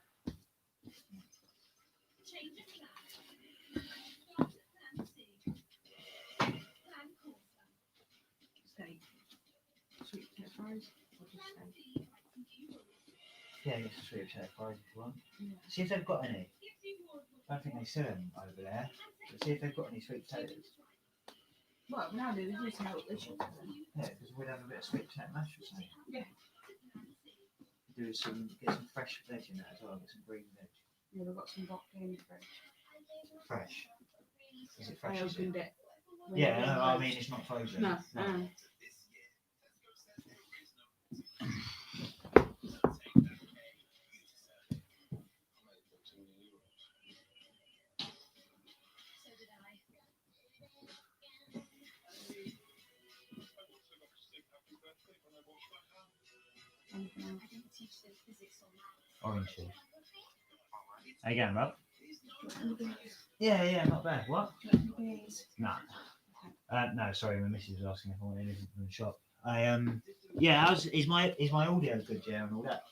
Steak. Sweet potato fries or just steak? Yeah, get some sweet potato fries if you want. Yeah. See if they've got any. I don't think they sell them over there. But see if they've got any sweet potatoes. Well, now they do sell the chicken. Yeah, because we'd have a bit of sweet potato mash or something. Yeah. Get some fresh veg in that as well. Get some green veg. Yeah, we've got some broccoli in the fridge. Fresh. Is it I fresh? Is opened it? it. Yeah, no, I mean it's not frozen. No. Orange juice. How you going, Rob? Yeah, not bad. What? No. No, sorry, my missus was asking if I wanted anything from the shop. Is my audio good, yeah, and all that?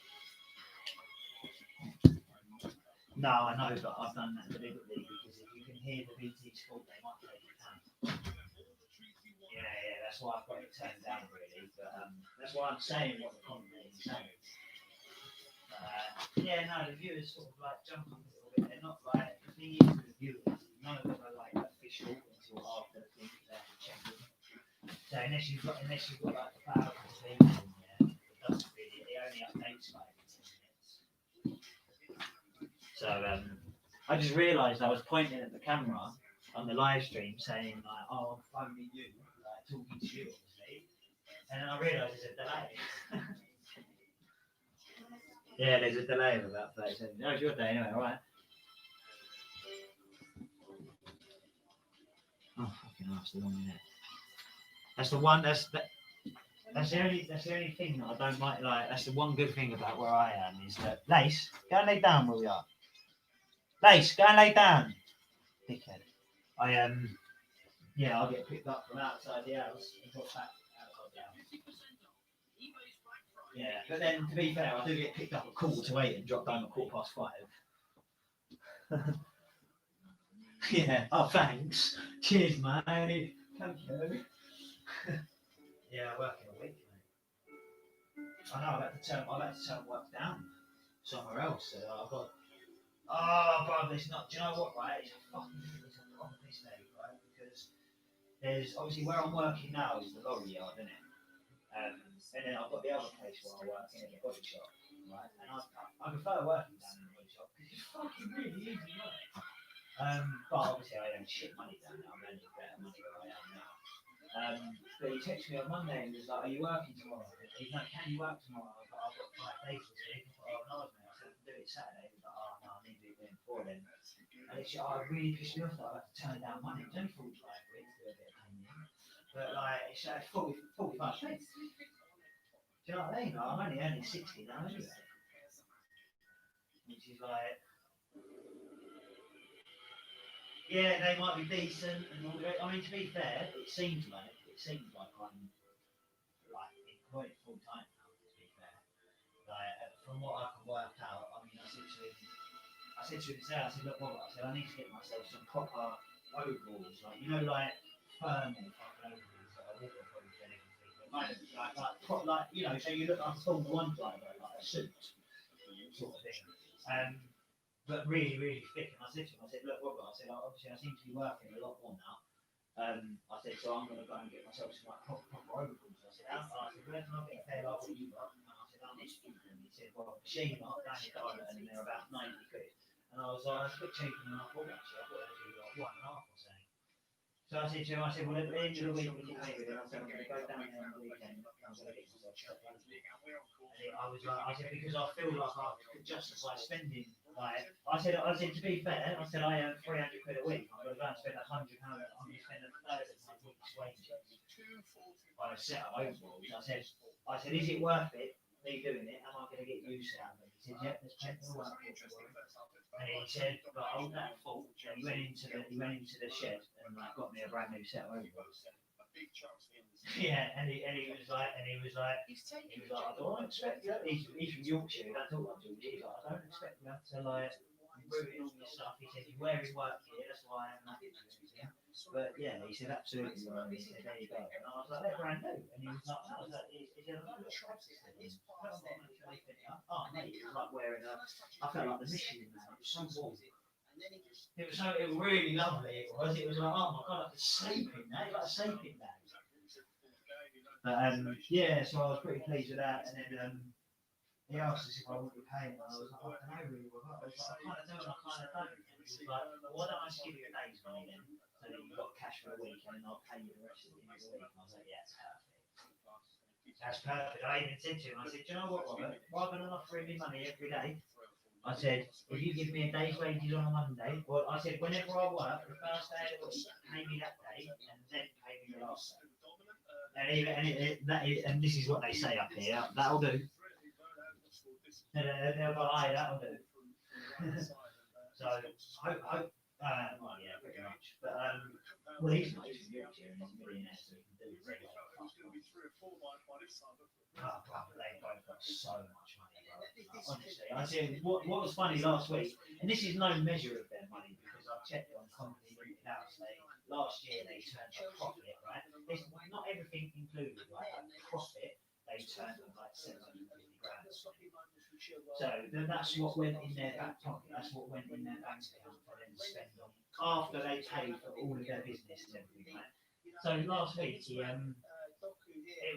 No, I know, but I've done that deliberately because if you can hear the BT score, they might take it down. Yeah, that's why I've got it turned down really. But that's why I'm saying what the commentator's saying. The viewers sort of like jump on a little bit. They're not like the thing is with the viewers, none of them are like official until after the thing they have to check them. So unless you've got like the thousands of people in there, it doesn't really. It only updates like every 10 minutes. So I just realised I was pointing at the camera on the live stream saying like, "Oh, I'm phoning you," like talking to you, obviously, and then I realised there's a delay. Yeah, there's a delay of about 30 seconds. How's your day anyway, alright? Oh, fucking hell, that's the one minute. That's the one, that's the only thing that I don't like, that's the one good thing about where I am, is that, Lace, go and lay down where we are. Lace, go and lay down. Dickhead. I'll get picked up from outside the house and got back outside the house. Yeah, but then to be fair, I do get picked up at 7:45 and drop down at 5:15. Yeah. Oh, thanks. Cheers, mate. Thank you. Yeah, I work in a week, mate. I know. I've had to turn work down somewhere else. So I've got. Oh, brother, it's not. Do you know what? Right, it's a problem this day, right? Because there's obviously where I'm working now is the lorry yard, isn't it? And then I've got the other place where I work in the body shop, right? And I prefer working down in the body shop because it's fucking really easy work. But obviously I earn shit money down there. I'm earning better money where I am now. But he texted me on Monday and he was like, "Are you working tomorrow?" He's like, "Can you work tomorrow?" I was like, "I've got 5 days this week." I thought, "Oh, no, mate." I said, "I can do it Saturday." He was like, "Oh, no, I need to do it before then." And it's, really pissed me off that I had to turn down money. It was only 45 quid to do a bit of painting. But like, it's like 45 quid. Do you know what I mean? Like, I'm only earning 60 now anyway. Which is like, yeah, they might be decent and all that. I mean, to be fair, it seems like I'm like employed full time now. To be fair, like from what I can work out, I mean, I said to him today, I said, "Look, Robert," I said, "I need to get myself some proper overalls, like like firm fucking overalls that are waterproof and everything, but like you know, so you look like a Formula 1 driver, like a suit sort of thing." But really, really thick. And I said to him, I said, "Look, Robert," I said, "Obviously I seem to be working a lot more now." I said, "So I'm going to go and get myself some like proper overalls." I said, "Where can I get a pair like what you got?" And I said, "I'm just cheaper." And he said, "Well, machine up down in Diamond and they're about 90 quid." And I was like, "That's a bit cheaper than I thought actually. I thought it was like 1.5 or something." So I said to him, "Well, at the end of the week when you pay with it," I said, "I'm going to go down there on the weekend and I'm going to get myself stuff like that." And I was like, I said, "Because I feel like I could justify spending, like," I said, "To be fair, I said, I earn 300 quid a week. I'm going to go and spend £100. I'm going to spend a third of my week's wages on a set of overalls." I said, "Is it worth it, me doing it? Am I going to get use out of it?" He said, "Yep, there's plenty of work for it." And he said, "But hold that thought." And he went into the shed and like got me a brand new set of overalls. Yeah, and he was like, "I don't expect you." He's from Yorkshire. That's all I'm doing. He's like, "I don't expect you to like ruin all your stuff." He said, "You're wearing work here. That's why I'm not doing anything." But yeah, he said, "Absolutely right." He said, "There you go." And I was like, "They're brand new." And he was like, "No." He said, "I'm not oh, mate, it was like wearing I felt like the mission man. It was so warm. It was really lovely. It was like, oh my god, I could sleep in that. It's like a sleeping bag. But yeah, so I was pretty pleased with that. And then he asked us if I would be paying, and I was like, "I don't know really." I was like, "I kind of do and I kind of don't." And he was like, "Well, why don't I just give you a day's money then, so that you've got cash for a week, and then I'll pay you the rest of the week." And I was like, "Yeah, perfect. That's perfect." I even said to him, I said, "Do you know what, Robert? Rather than offering me money every day," I said, "if you give me a day's wages on a Monday," well, I said, "whenever I work, the first day of the week, pay me that day, and then pay me the last day." And this is what they say up here, "That'll do." And they'll go, "Aye, that'll do." So, well, yeah, pretty much. But, well, he's not from Yorkshire and he's a millionaire, so he can do it. Oh, but they both got so much money, bro. Like, honestly, I said, what was funny last week, and this is no measure of their money because I've checked it on Company Limited House. Last year they turned a profit, right? It's not everything included, like a profit. They turned on like 750 grand. So that's what went in their back pocket. That's what went in their bank account for them to spend on after they paid for all of their business and everything, right? So last week it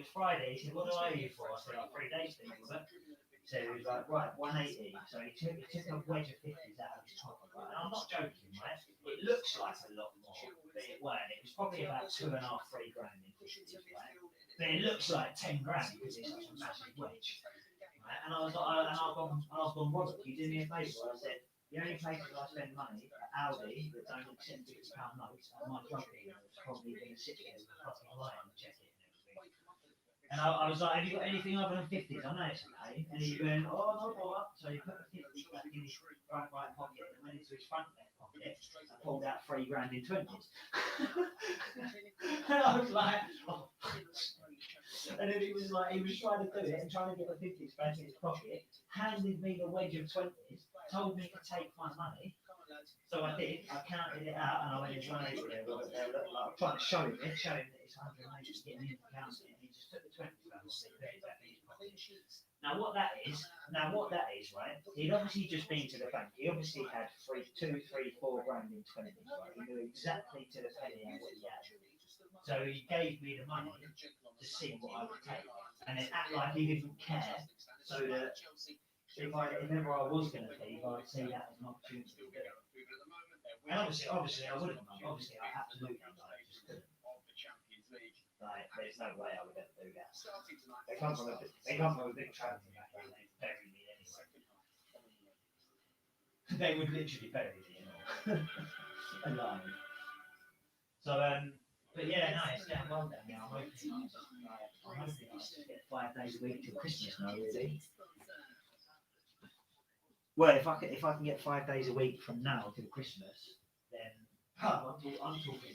was Friday. He said, "What do I owe you for?" I said, "Like 3 days, please." So he was like, "Right, 180. So he took a wedge of 50s out of his pocket, right? And I'm not joking, right? It looks like a lot more, but it weren't. It was probably about 2.5, 3 grand in 50s, right? But it looks like 10 grand because it's such a massive wedge. Right? And I was like, I've gone, "Robert, can you do me a favour?" I said, "The only places I spend money are Aldi that don't accept £50 notes, and my drug dealer is probably going to sit there with a fucking light and check it and everything." And I was like, "Have you got anything other than 50s? I know it's a pain." And he went, "Oh, no bother." So he put the 50s back in his front right pocket and went into his front left pocket and pulled out 3 grand in 20s. And I was like, "Oh." And then he was trying to do it and trying to get the 50s back in his pocket, handed me the wedge of 20s, told me to take my money. So I did. I counted it out and I went into 180 there. I'm trying to show him that it's 180 getting in the counter, and he just took the 20s back and put it back in his pocket. Now what that is, right? He'd obviously just been to the bank. He obviously had 2, 3, 4 grand in 20s, right? He knew exactly to the penny what he had. So he gave me the money to see what I would take, and then act like he didn't care, so that if ever I was going to leave, I'd see that as an opportunity to do it. And obviously I wouldn't. Obviously I absolutely just couldn't. there's no way I would ever do that. They come from a big travelling background. They bury me anyway. They would literally bury me alive. So but yeah, no, it's down well down now. I'm hoping I just get 5 days a week till Christmas now, really. Well, if I can get 5 days a week from now till Christmas, then I'm talking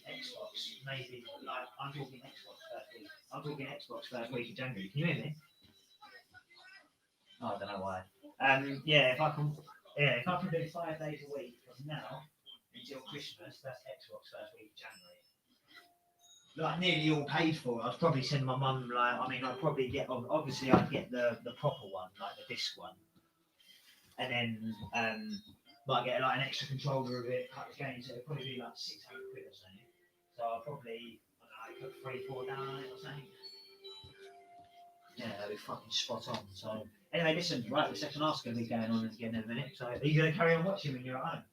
Xbox. Maybe like I'm talking Xbox first week. I'm talking Xbox first week of January. Can you hear me? Oh, I don't know why. Yeah, if I can do 5 days a week from now until Christmas, that's Xbox first week of January. Like nearly all paid for. I'd probably send my mum I'd probably get obviously I'd get the proper one, like the disc one. And then might get like an extra controller of it, couple of games, so it'd probably be like 600 quid or something. So I'll probably put 3-4 down on it or something. Yeah, that'd be fucking spot on. So anyway, listen, right, the second half's gonna be going on again in a minute. So are you gonna carry on watching when you're at home?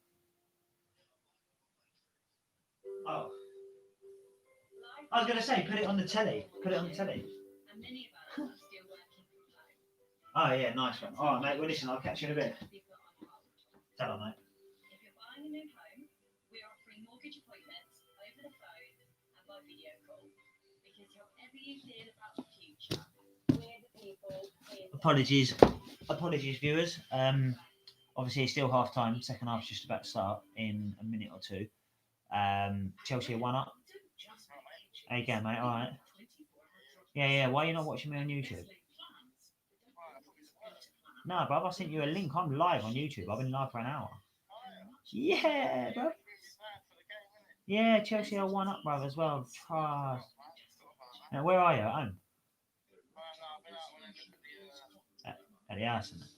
Oh. I was gonna say, put it on the telly. Put it on the telly. And many of us are still working from home. Oh yeah, nice one. Alright mate, well listen, I'll catch you in a bit. Tell her mate. If you're buying a new home, we're offering mortgage appointments over the phone and by video call. Because however you feel about the future, we're the people here. Apologies viewers. Obviously it's still half time, second half's just about to start in a minute or two. Chelsea are 1 up. How you going, mate? Alright. Yeah, why are you not watching me on YouTube? No, bruv, I sent you a link. I'm live on YouTube. I've been live for an hour. Yeah, bruv. Yeah, Chelsea are 1 up, bruv, as well. Trust. Now, where are you? At home? At the house, isn't it?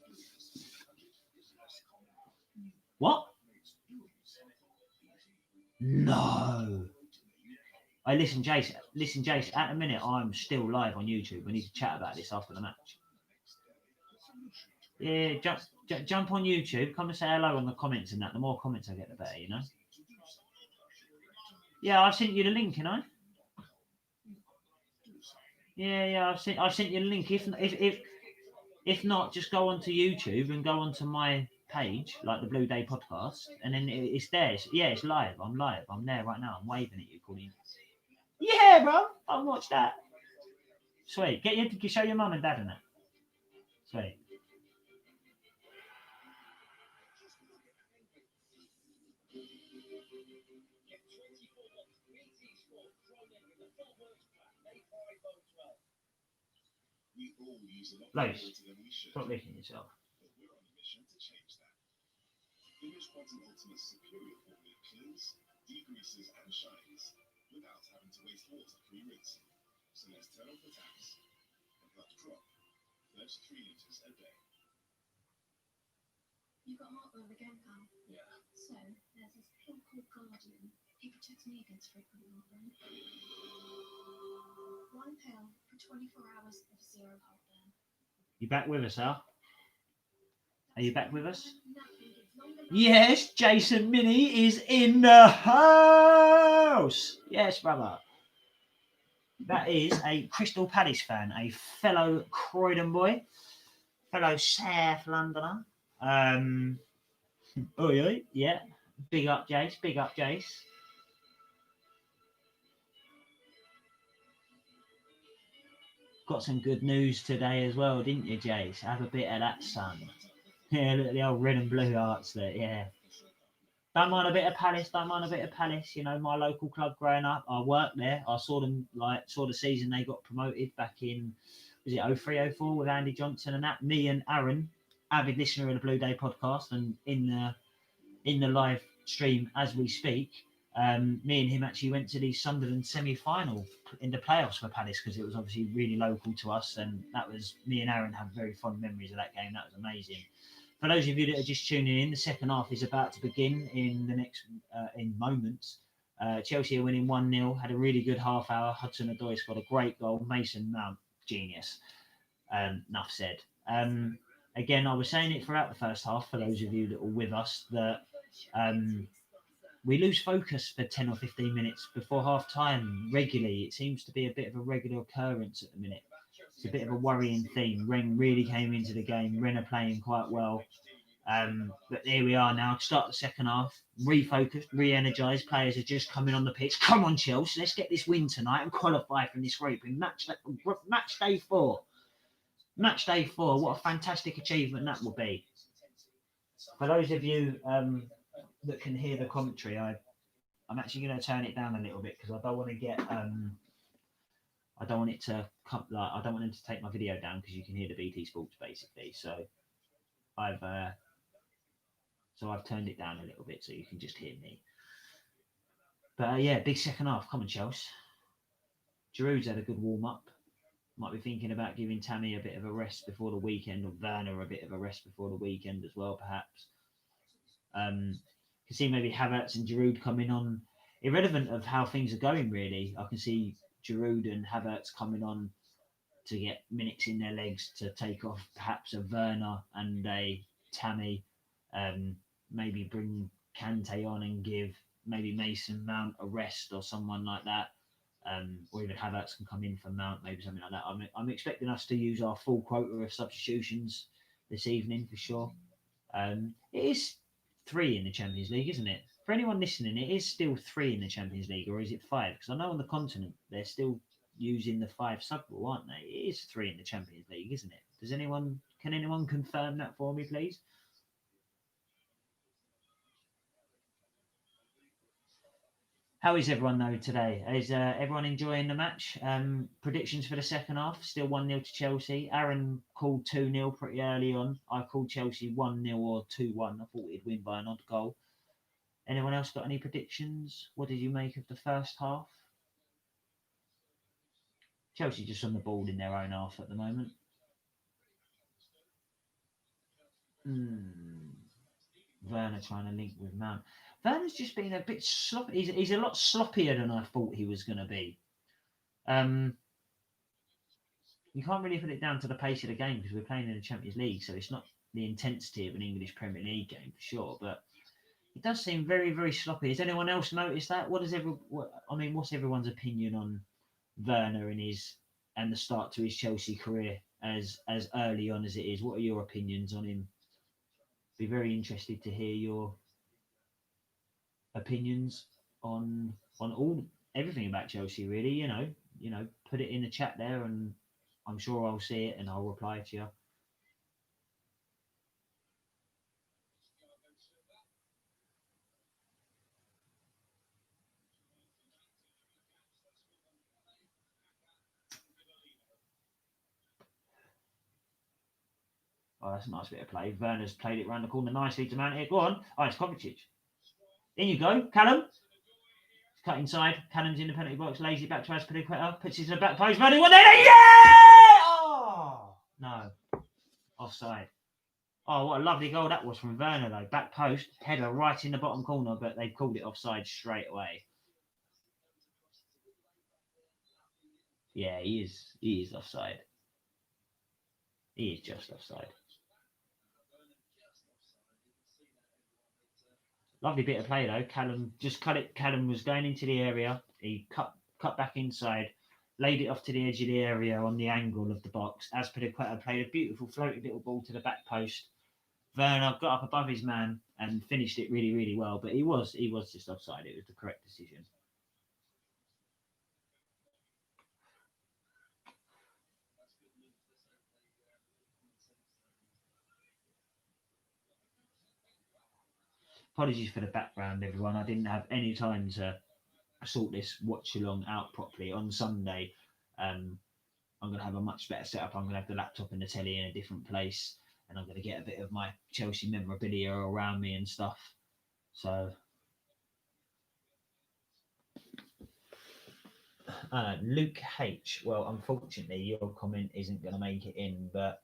What? No. Hey, listen, Jace, at the minute I'm still live on YouTube. We need to chat about this after the match. Yeah, jump on YouTube, come and say hello in the comments and that. The more comments I get, the better, you know? Yeah, I've sent you the link, you know? Yeah, I've sent you the link. If not, just go onto YouTube and go onto my page, like the Blue Day podcast, and then it's there. It's live. I'm live. I'm there right now. I'm waving at you, calling. Yeah, bro. I'll watch that. Sweet. Show your mum and dad in it. Sweet. Lois, stop licking yourself. Image Quantum Ultimate's superior formula cleans, degreases and shines without having to waste water pre-rinse. So let's turn off the taps and let's drop 33 litres a day. You got heartburn again, pal? Yeah. So, there's this pill called Guardian. It protects me against frequent heartburn. 1 pill for 24 hours of zero heartburn. You back with us, Al? Are you back with us? Yes, Jason Minnie is in the house. Yes, brother. That is a Crystal Palace fan, a fellow Croydon boy, fellow South Londoner. Yeah. Big up, Jace. Big up, Jace. Got some good news today as well, didn't you, Jace? Have a bit of that, son. Yeah, look at the old red and blue hearts there, yeah. Don't mind a bit of Palace, you know, my local club growing up. I worked there. I saw them, saw the season they got promoted back in, was it 03, 04 with Andy Johnson and that. Me and Aaron, avid listener of the Blue Day podcast, and in the live stream as we speak, me and him actually went to the Sunderland semi-final in the playoffs for Palace because it was obviously really local to us, and that was, me and Aaron have very fond memories of that game. That was amazing. For those of you that are just tuning in, the second half is about to begin in the next in moments. Chelsea are winning 1-0, had a really good half hour. Hudson-Odoi scored a great goal. Mason Mount, genius. Enough said. Again, I was saying it throughout the first half, for those of you that were with us, that we lose focus for 10 or 15 minutes before half time regularly. It seems to be a bit of a regular occurrence at the minute. It's a bit of a worrying theme. Rennes really came into the game. Rennes are playing quite well. But there we are now. Start the second half. Refocused, re-energised. Players are just coming on the pitch. Come on, Chelsea. Let's get this win tonight and qualify from this group in match day 4. Match day 4. What a fantastic achievement that will be. For those of you that can hear the commentary, I'm actually going to turn it down a little bit because I don't want to get I don't want it to come, like, I don't want them to take my video down because you can hear the BT Sports basically. So I've turned it down a little bit so you can just hear me. But yeah, big second half. Come on, Chelsea. Giroud's had a good warm up. Might be thinking about giving Tammy a bit of a rest before the weekend, or Werner a bit of a rest before the weekend as well, perhaps. Can see maybe Havertz and Giroud coming on, irrelevant of how things are going. Really, I can see Giroud and Havertz coming on to get minutes in their legs to take off perhaps a Werner and a Tammy. Maybe bring Kante on and give maybe Mason Mount a rest or someone like that. Or even Havertz can come in for Mount, maybe something like that. I'm expecting us to use our full quota of substitutions this evening for sure. It is 3 in the Champions League, isn't it? For anyone listening, it is still 3 in the Champions League, or is it 5? Because I know on the continent they're still using the 5 sub rule, aren't they? It is 3 in the Champions League, isn't it? Can anyone confirm that for me, please? How is everyone though today? Is everyone enjoying the match? Predictions for the second half, still 1-0 to Chelsea. Aaron called 2-0 pretty early on. I called Chelsea 1-0 or 2-1. I thought we'd win by an odd goal. Anyone else got any predictions? What did you make of the first half? Chelsea just on the ball in their own half at the moment. Werner trying to link with Mount. Werner's just been a bit sloppy. He's a lot sloppier than I thought he was going to be. You can't really put it down to the pace of the game because we're playing in the Champions League, so it's not the intensity of an English Premier League game for sure. But it does seem very, very sloppy. Has anyone else noticed that? What's everyone's opinion on Werner and the start to his Chelsea career as early on as it is? What are your opinions on him? Be very interested to hear your opinions on everything about Chelsea. Really, you know, put it in the chat there, and I'm sure I'll see it and I'll reply to you. Oh, that's a nice bit of play. Werner's played it round the corner nicely to Mount here. Go on. Oh, it's Kovacic. In you go. Callum. It's cut inside. Callum's in the penalty box. Lazy back to Azpilicueta. Puts it in the back post. Running one there. Yeah! Oh! No. Offside. Oh, what a lovely goal that was from Werner, though. Back post. Header right in the bottom corner, but they've called it offside straight away. Yeah, he is offside. He is just offside. Lovely bit of play though. Callum just cut it. Callum was going into the area. He cut back inside, laid it off to the edge of the area on the angle of the box. Azpilicueta played a beautiful floaty little ball to the back post. Werner got up above his man and finished it really, really well. But he was just offside. It was the correct decision. Apologies for the background, everyone. I didn't have any time to sort this watch along out properly. On Sunday, I'm going to have a much better setup. I'm going to have the laptop and the telly in a different place, and I'm going to get a bit of my Chelsea memorabilia around me and stuff. So, Luke H. Well, unfortunately, your comment isn't going to make it in, but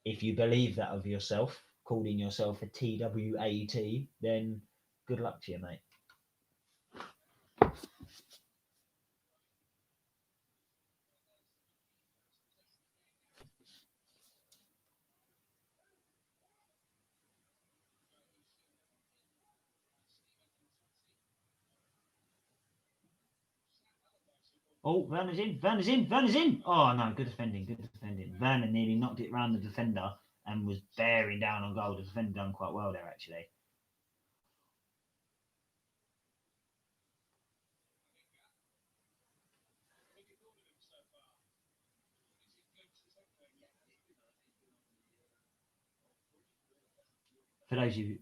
if you believe that of yourself, calling yourself a TWAT, then good luck to you, mate. Oh, Werner's in. Werner's in. Werner's in. Oh no, good defending. Good defending. Werner nearly knocked it round the defender and was bearing down on goal. The defender done quite well there actually. For those of you,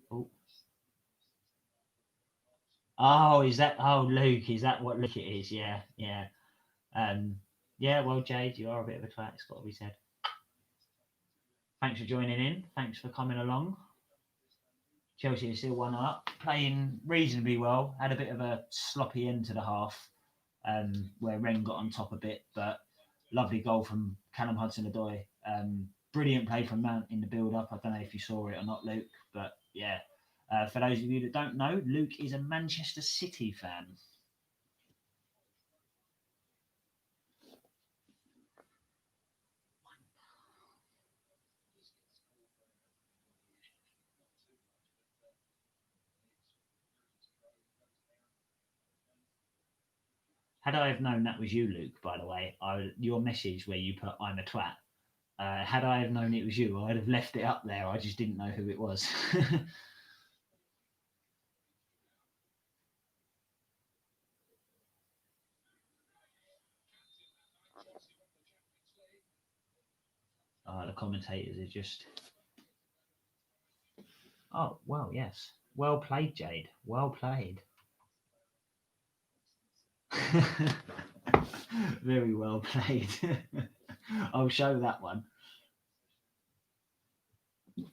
oh, is that? Oh, Luke, is that what Luke it is? Yeah, yeah. Yeah. Well, Jade, you are a bit of a twat. It's got to be said. Thanks for joining in. Thanks for coming along. Chelsea is still 1-up, playing reasonably well. Had a bit of a sloppy end to the half, where Rennes got on top a bit, but lovely goal from Callum Hudson-Odoi. Brilliant play from Mount in the build-up. I don't know if you saw it or not, Luke, but yeah. For those of you that don't know, Luke is a Manchester City fan. Had I have known that was you, Luke, by the way, your message where you put "I'm a twat," had I have known it was you, I'd have left it up there. I just didn't know who it was. The commentators are just... Oh, well, yes. Well played, Jade. Well played. Very well played. I'll show that one. I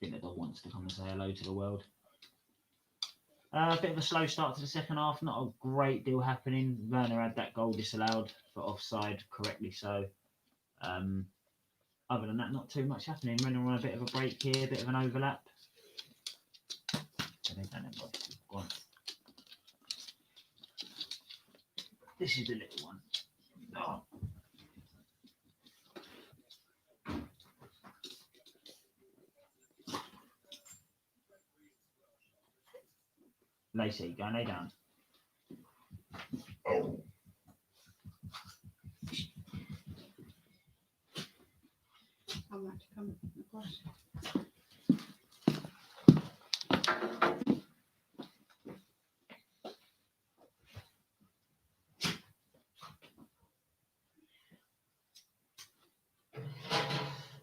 think the dog wants to come and say hello to the world. A bit of a slow start to the second half. Not a great deal happening. Werner had that goal disallowed for offside, correctly so. Other than that, not too much happening. Rennes are on a bit of a break here, a bit of an overlap. Go on. This is the little one. Oh. Lacey, go and lay down. I'd like to come across.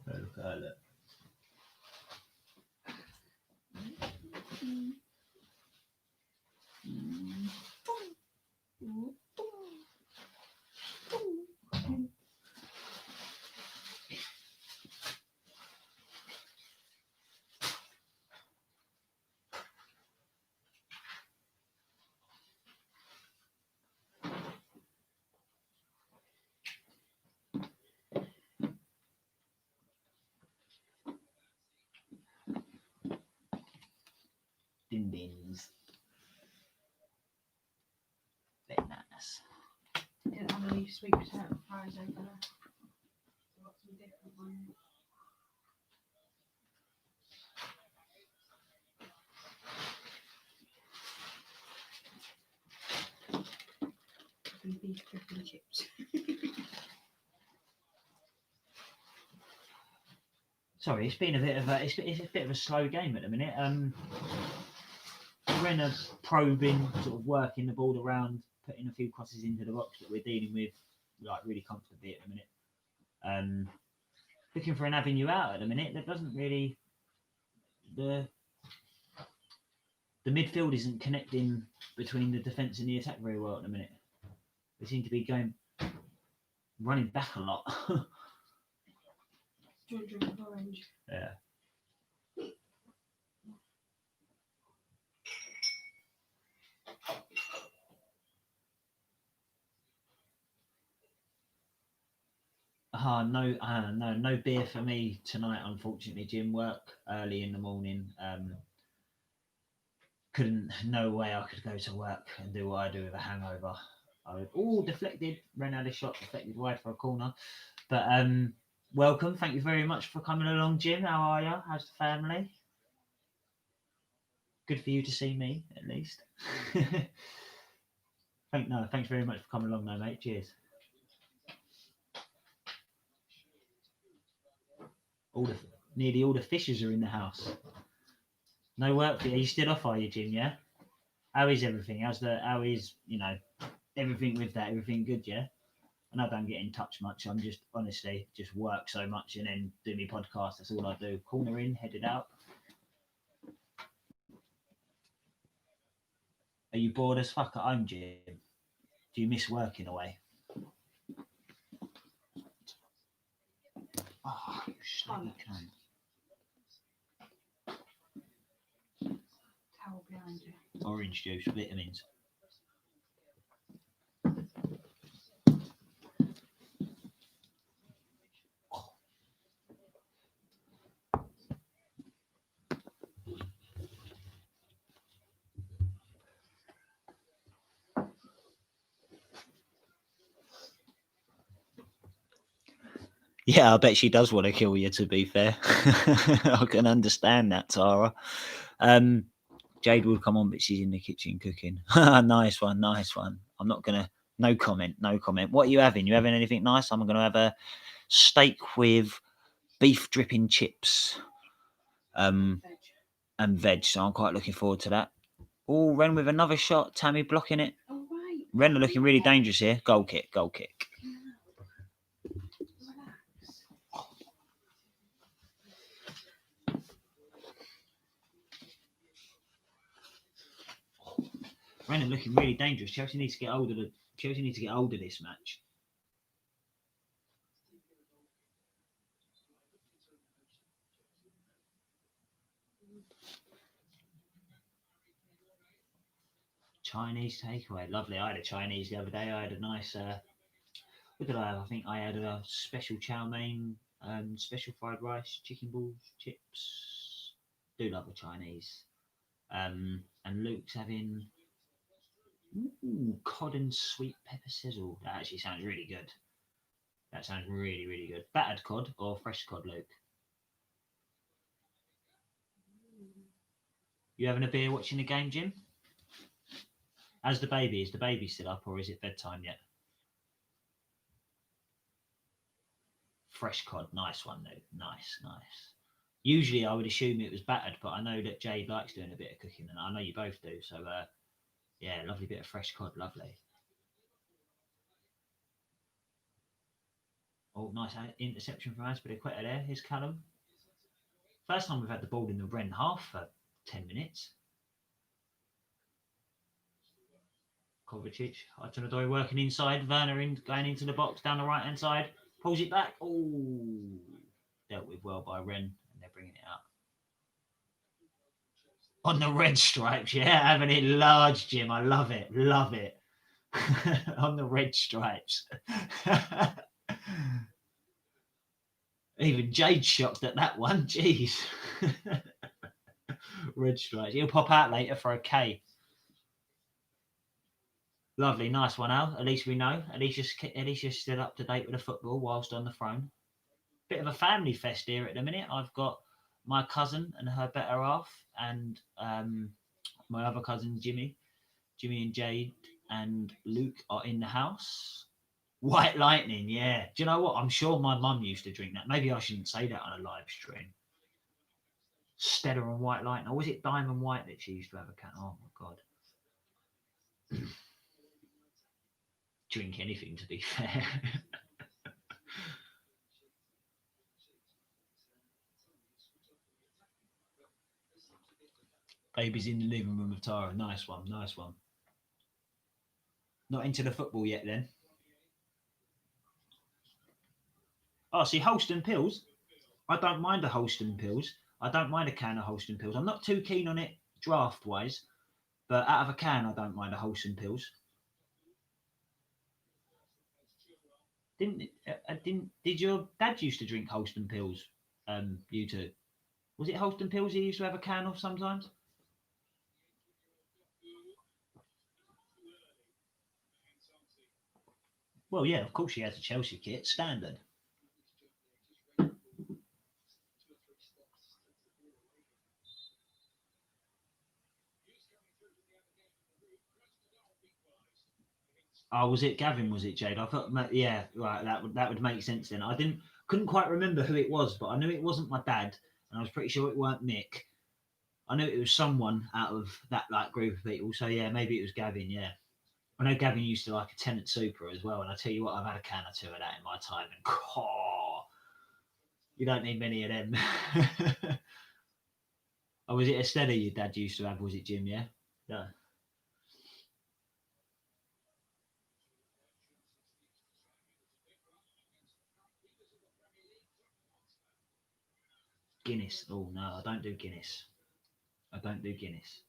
Look at her, look. Din dins. Very nice. Didn't have any sweet potato fries over there. Got some different ones. Some beef chicken chips. Sorry, it's been a bit of a it's a bit of a slow game at the minute. Rennes probing, sort of working the ball around, putting a few crosses into the box that we're dealing with like really comfortably at the minute. Looking for an avenue out at the minute. That doesn't really the midfield isn't connecting between the defence and the attack very well at the minute. They seem to be running back a lot. Ginger and orange. Yeah. No beer for me tonight, unfortunately. Jim, work early in the morning. No way I could go to work and do what I do with a hangover. Deflected. Ren had a shot, deflected wide for a corner. But welcome. Thank you very much for coming along, Jim. How are you? How's the family? Good for you to see me, at least. Thanks very much for coming along, though, mate. Cheers. Nearly all the fishes are in the house. No work for you. Are you still off, are you, Jim? Yeah. How is everything? How is everything with that? Everything good? Yeah. And I don't get in touch much. I'm just honestly just work so much and then do my podcast. That's all I do. Corner in, headed out. Are you bored as fuck at home, Jim? Do you miss working away? Oh, you snake cunt. Towel behind you. Orange juice, vitamins. Yeah, I bet she does want to kill you, to be fair. I can understand that, Tara. Jade will come on, but she's in the kitchen cooking. Nice one. I'm not going to... No comment. What are you having? You having anything nice? I'm going to have a steak with beef dripping chips and veg. So I'm quite looking forward to that. Oh, Ren with another shot. Tammy blocking it. Oh, right. Ren are looking really dangerous here. Goal kick. Relax. Ren are looking really dangerous. Chelsea needs to get hold of this match. Chinese takeaway, lovely. I had a Chinese the other day. I had a nice. What did I have? I think I had a special chow mein, special fried rice, chicken balls, chips. Do love a Chinese. And Luke's having cod and sweet pepper sizzle. That actually sounds really good. That sounds really, really good. Battered cod or fresh cod, Luke? You having a beer watching the game, Jim? As the baby, is the baby still up or is it bedtime yet? Fresh cod, nice one, Luke. Nice. Usually I would assume it was battered, but I know that Jade likes doing a bit of cooking, and I know you both do. So, yeah, lovely bit of fresh cod, lovely. Oh, nice interception from Aspilicueta there. Here's Callum. First time we've had the ball in the Rennes half for 10 minutes. Kovacic, Hudson-Odoi working inside. Werner going into the box down the right-hand side. Pulls it back. Oh, dealt with well by Rennes, and they're bringing it out. On the red stripes, yeah, having it large, Jim. I love it. On the red stripes. Even Jade's shocked at that one. Jeez. Red stripes. He'll pop out later for a K. Lovely, nice one, Al. At least we know. Alicia's still up to date with the football whilst on the throne. Bit of a family fest here at the minute. I've got my cousin and her better half, and my other cousin Jimmy and Jade and Luke are in the house. White Lightning, yeah. Do you know what? I'm sure my mum used to drink that. Maybe I shouldn't say that on a live stream. Stella and White Lightning. Or was it Diamond White that she used to have a can? Oh my god. Drink anything, to be fair. Baby's in the living room of Tara. Nice one. Not into the football yet, then. Oh, see, Holston Pills. I don't mind a Holston Pills. I don't mind a can of Holston Pills. I'm not too keen on it draft-wise, but out of a can, I don't mind a Holston Pills. Did your dad used to drink Holston Pills? You two. Was it Holston Pills he used to have a can of sometimes? Well, yeah, of course he has a Chelsea kit, standard. Oh, was it Gavin? Was it Jade? I thought, yeah, right. That would make sense then. I couldn't quite remember who it was, but I knew it wasn't my dad, and I was pretty sure it weren't Mick. I knew it was someone out of that like group of people. So yeah, maybe it was Gavin. Yeah, I know Gavin used to like a Tenant Super as well, and I tell you what, I've had a can or two of that in my time, and you don't need many of them. Oh, was it a Stella your dad used to have? Was it Jim? Yeah. Yeah. Guinness. Oh no, I don't do Guinness. I don't do Guinness.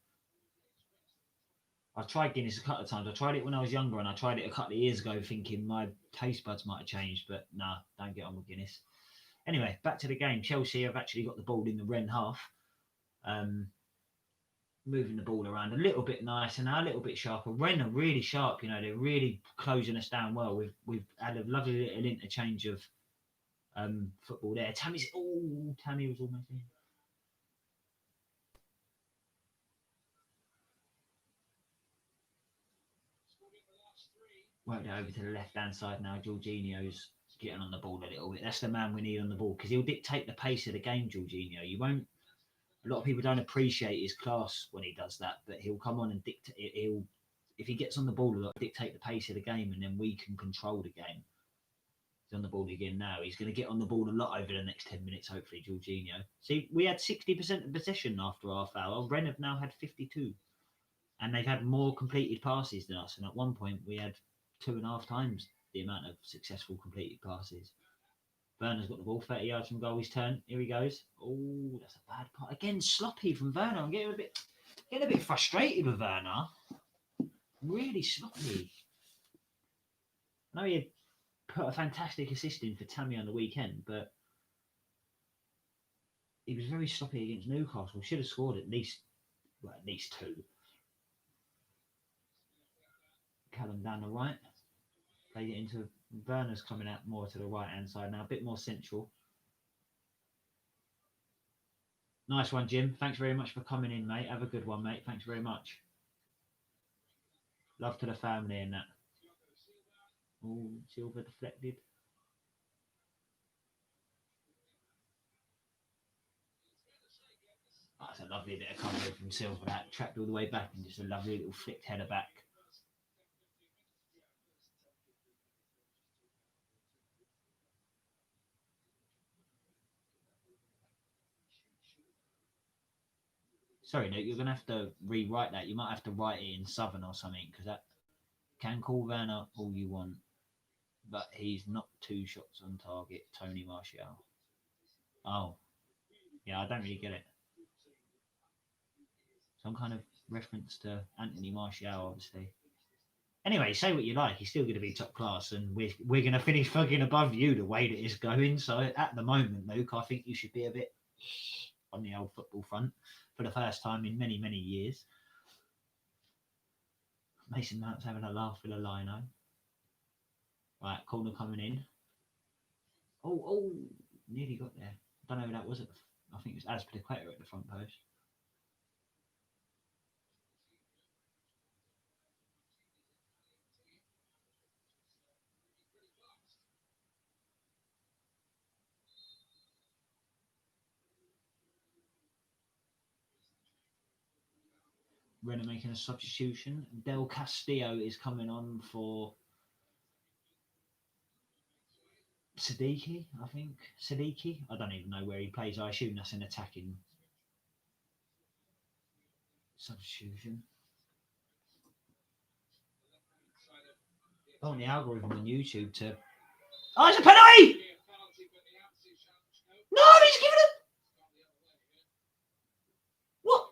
I tried Guinness a couple of times. I tried it when I was younger, and I tried it a couple of years ago, thinking my taste buds might have changed. But no, don't get on with Guinness. Anyway, back to the game. Chelsea have actually got the ball in the Rennes half, moving the ball around a little bit nicer now, a little bit sharper. Rennes are really sharp. You know, they're really closing us down well. We've had a lovely little interchange of football there. Tammy was almost in. Worked it over to the left-hand side now. Jorginho's getting on the ball a little bit. That's the man we need on the ball because he'll dictate the pace of the game, Jorginho. You won't. A lot of people don't appreciate his class when he does that, but he'll come on and dictate. If he gets on the ball a lot, dictate the pace of the game, and then we can control the game. He's on the ball again now. He's going to get on the ball a lot over the next 10 minutes, hopefully, Jorginho. See, we had 60% of possession after half hour. Rennes have now had 52, and they've had more completed passes than us. And at one point, we had 2.5 times the amount of successful completed passes. Werner's got the ball, 30 yards from goal. His turn. Here he goes. Oh, that's a bad part. Again, sloppy from Werner. I'm getting a bit frustrated with Werner. Really sloppy. I know he put a fantastic assist in for Tammy on the weekend, but he was very sloppy against Newcastle. Should have scored at least two. Callum down the right. Played it into Werner's coming out more to the right hand side now, a bit more central. Nice one, Jim. Thanks very much for coming in, mate. Have a good one, mate. Thanks very much. Love to the family and that. Oh, Silver deflected. Oh, that's a lovely bit of cover from Silver. That tracked all the way back and just a lovely little flicked header back. Sorry, Nick, you're going to have to rewrite that. You might have to write it in Southern or something because that can call Werner all you want, but he's not 2 shots on target. Tony Martial. Oh, yeah, I don't really get it. Some kind of reference to Anthony Martial, obviously. Anyway, say what you like. He's still going to be top class, and we're going to finish fucking above you the way that it's going. So at the moment, Luke, I think you should be a bit on the old football front for the first time in many, many years. Mason Mount's having a laugh with a lino. Right, corner coming in. Oh, nearly got there. I don't know who that was. I think it was Azpilicueta at the front post. Renner making a substitution. Del Castillo is coming on for Siddiqui, I think. Siddiqui? I don't even know where he plays. I assume that's an attacking substitution. I want the algorithm on YouTube to... Oh, it's a penalty! No, he's given it... What?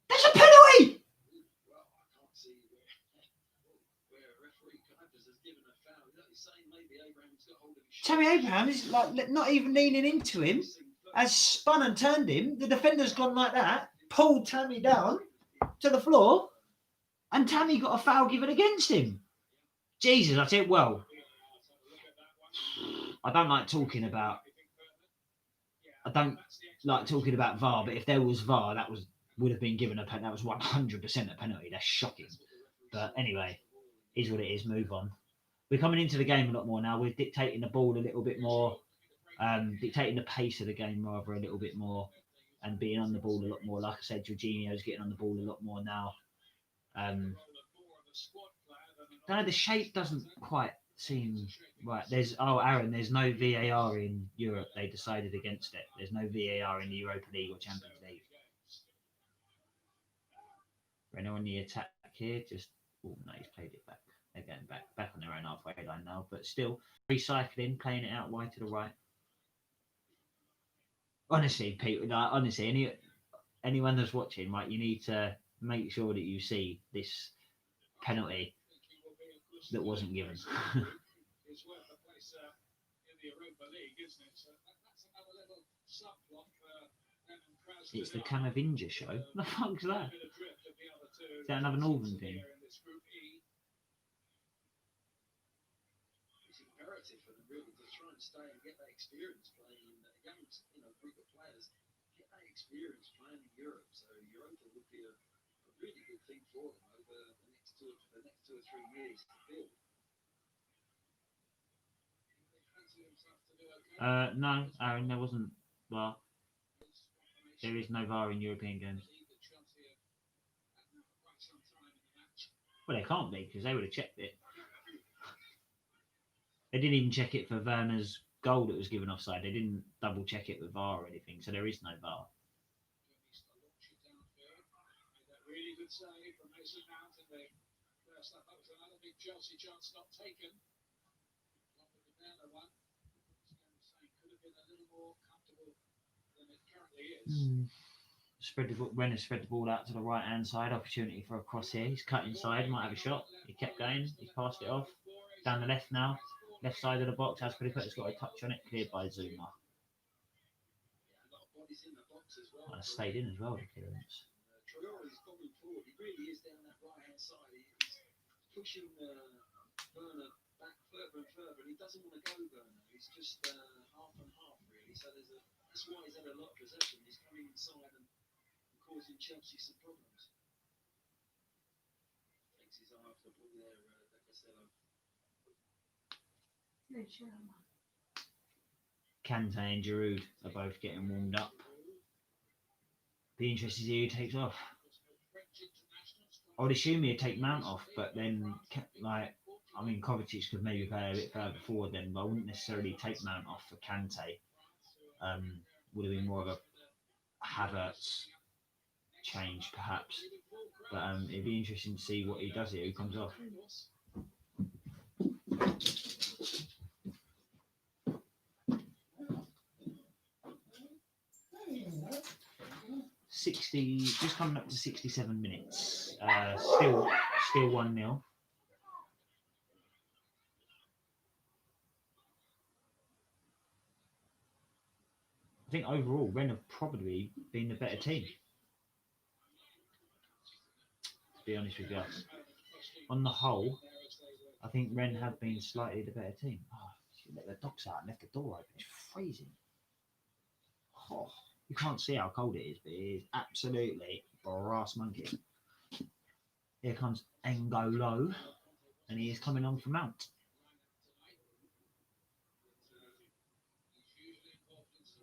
That's a penalty! Tammy Abraham is like not even leaning into him, has spun and turned him. The defender's gone like that, pulled Tammy down to the floor, and Tammy got a foul given against him. Jesus, I tell you, well, I don't like talking about VAR, but if there was VAR, would have been given a penalty. That was 100% a penalty. That's shocking. But anyway, is what it is. Move on. We're coming into the game a lot more now. We're dictating the ball a little bit more, dictating the pace of the game rather a little bit more, and being on the ball a lot more. Like I said, Jorginho's getting on the ball a lot more now. No, the shape doesn't quite seem right. Aaron, there's no VAR in Europe. They decided against it. There's no VAR in the Europa League or Champions League. Rennes on the attack here. No, he's played it back. They're getting back on their own halfway line now, but still recycling, playing it out wide to the right. Honestly, Pete, anyone that's watching, right, you need to make sure that you see this penalty that wasn't given. It's the Camavinga show. What the fuck's that? Is that another Northern thing? It's imperative for them really to try and stay and get that experience playing in a young, group of players. Get that experience playing in Europe. So Europa would be a really good thing for them over the next 2 or 3 years to build. No, Aaron, there wasn't. Well, there is no VAR in European games. Well, they can't be because they would have checked it. They didn't even check it for Werner's goal that was given offside. They didn't double check it with VAR or anything, so there is no VAR. Really good save from Mason Mount in the first half. That was another big Chelsea chance not taken. One. Could have been a little more comfortable than it currently is. Rennes spread the ball out to the right hand side. Opportunity for a cross here. He's cut inside, might have a shot. He kept going. He's passed it off. Down the left now. Left side of the box. Azpilicueta's got a touch on it. Cleared by Zuma. Stayed in as well, the clearance. Traore's coming forward. He really is down that right hand side. He's pushing Werner back further and further, and he doesn't want to go Werner. He's just half and half really. So that's why he's had a lot of possession. He's coming inside and causing Chelsea some problems. Takes his eye off the ball there, Castello. Kante and Giroud are both getting warmed up. Be interested to see who takes off. I would assume he'd take Mount off, but then, Kovacic could maybe play a bit further forward then, but I wouldn't necessarily take Mount off for Kante. Would have been more of a Havertz change, perhaps. But it'd be interesting to see what he does here, who comes off. 60, just coming up to 67 minutes. Still 1-0. I think overall, Rennes have probably been the better team. To be honest with you, on the whole, I think Rennes have been slightly the better team. Oh, she let the dogs out and left the door open. It's freezing. Oh, you can't see how cold it is, but it is absolutely brass monkey. Here comes N'Golo, and he is coming on for Mount.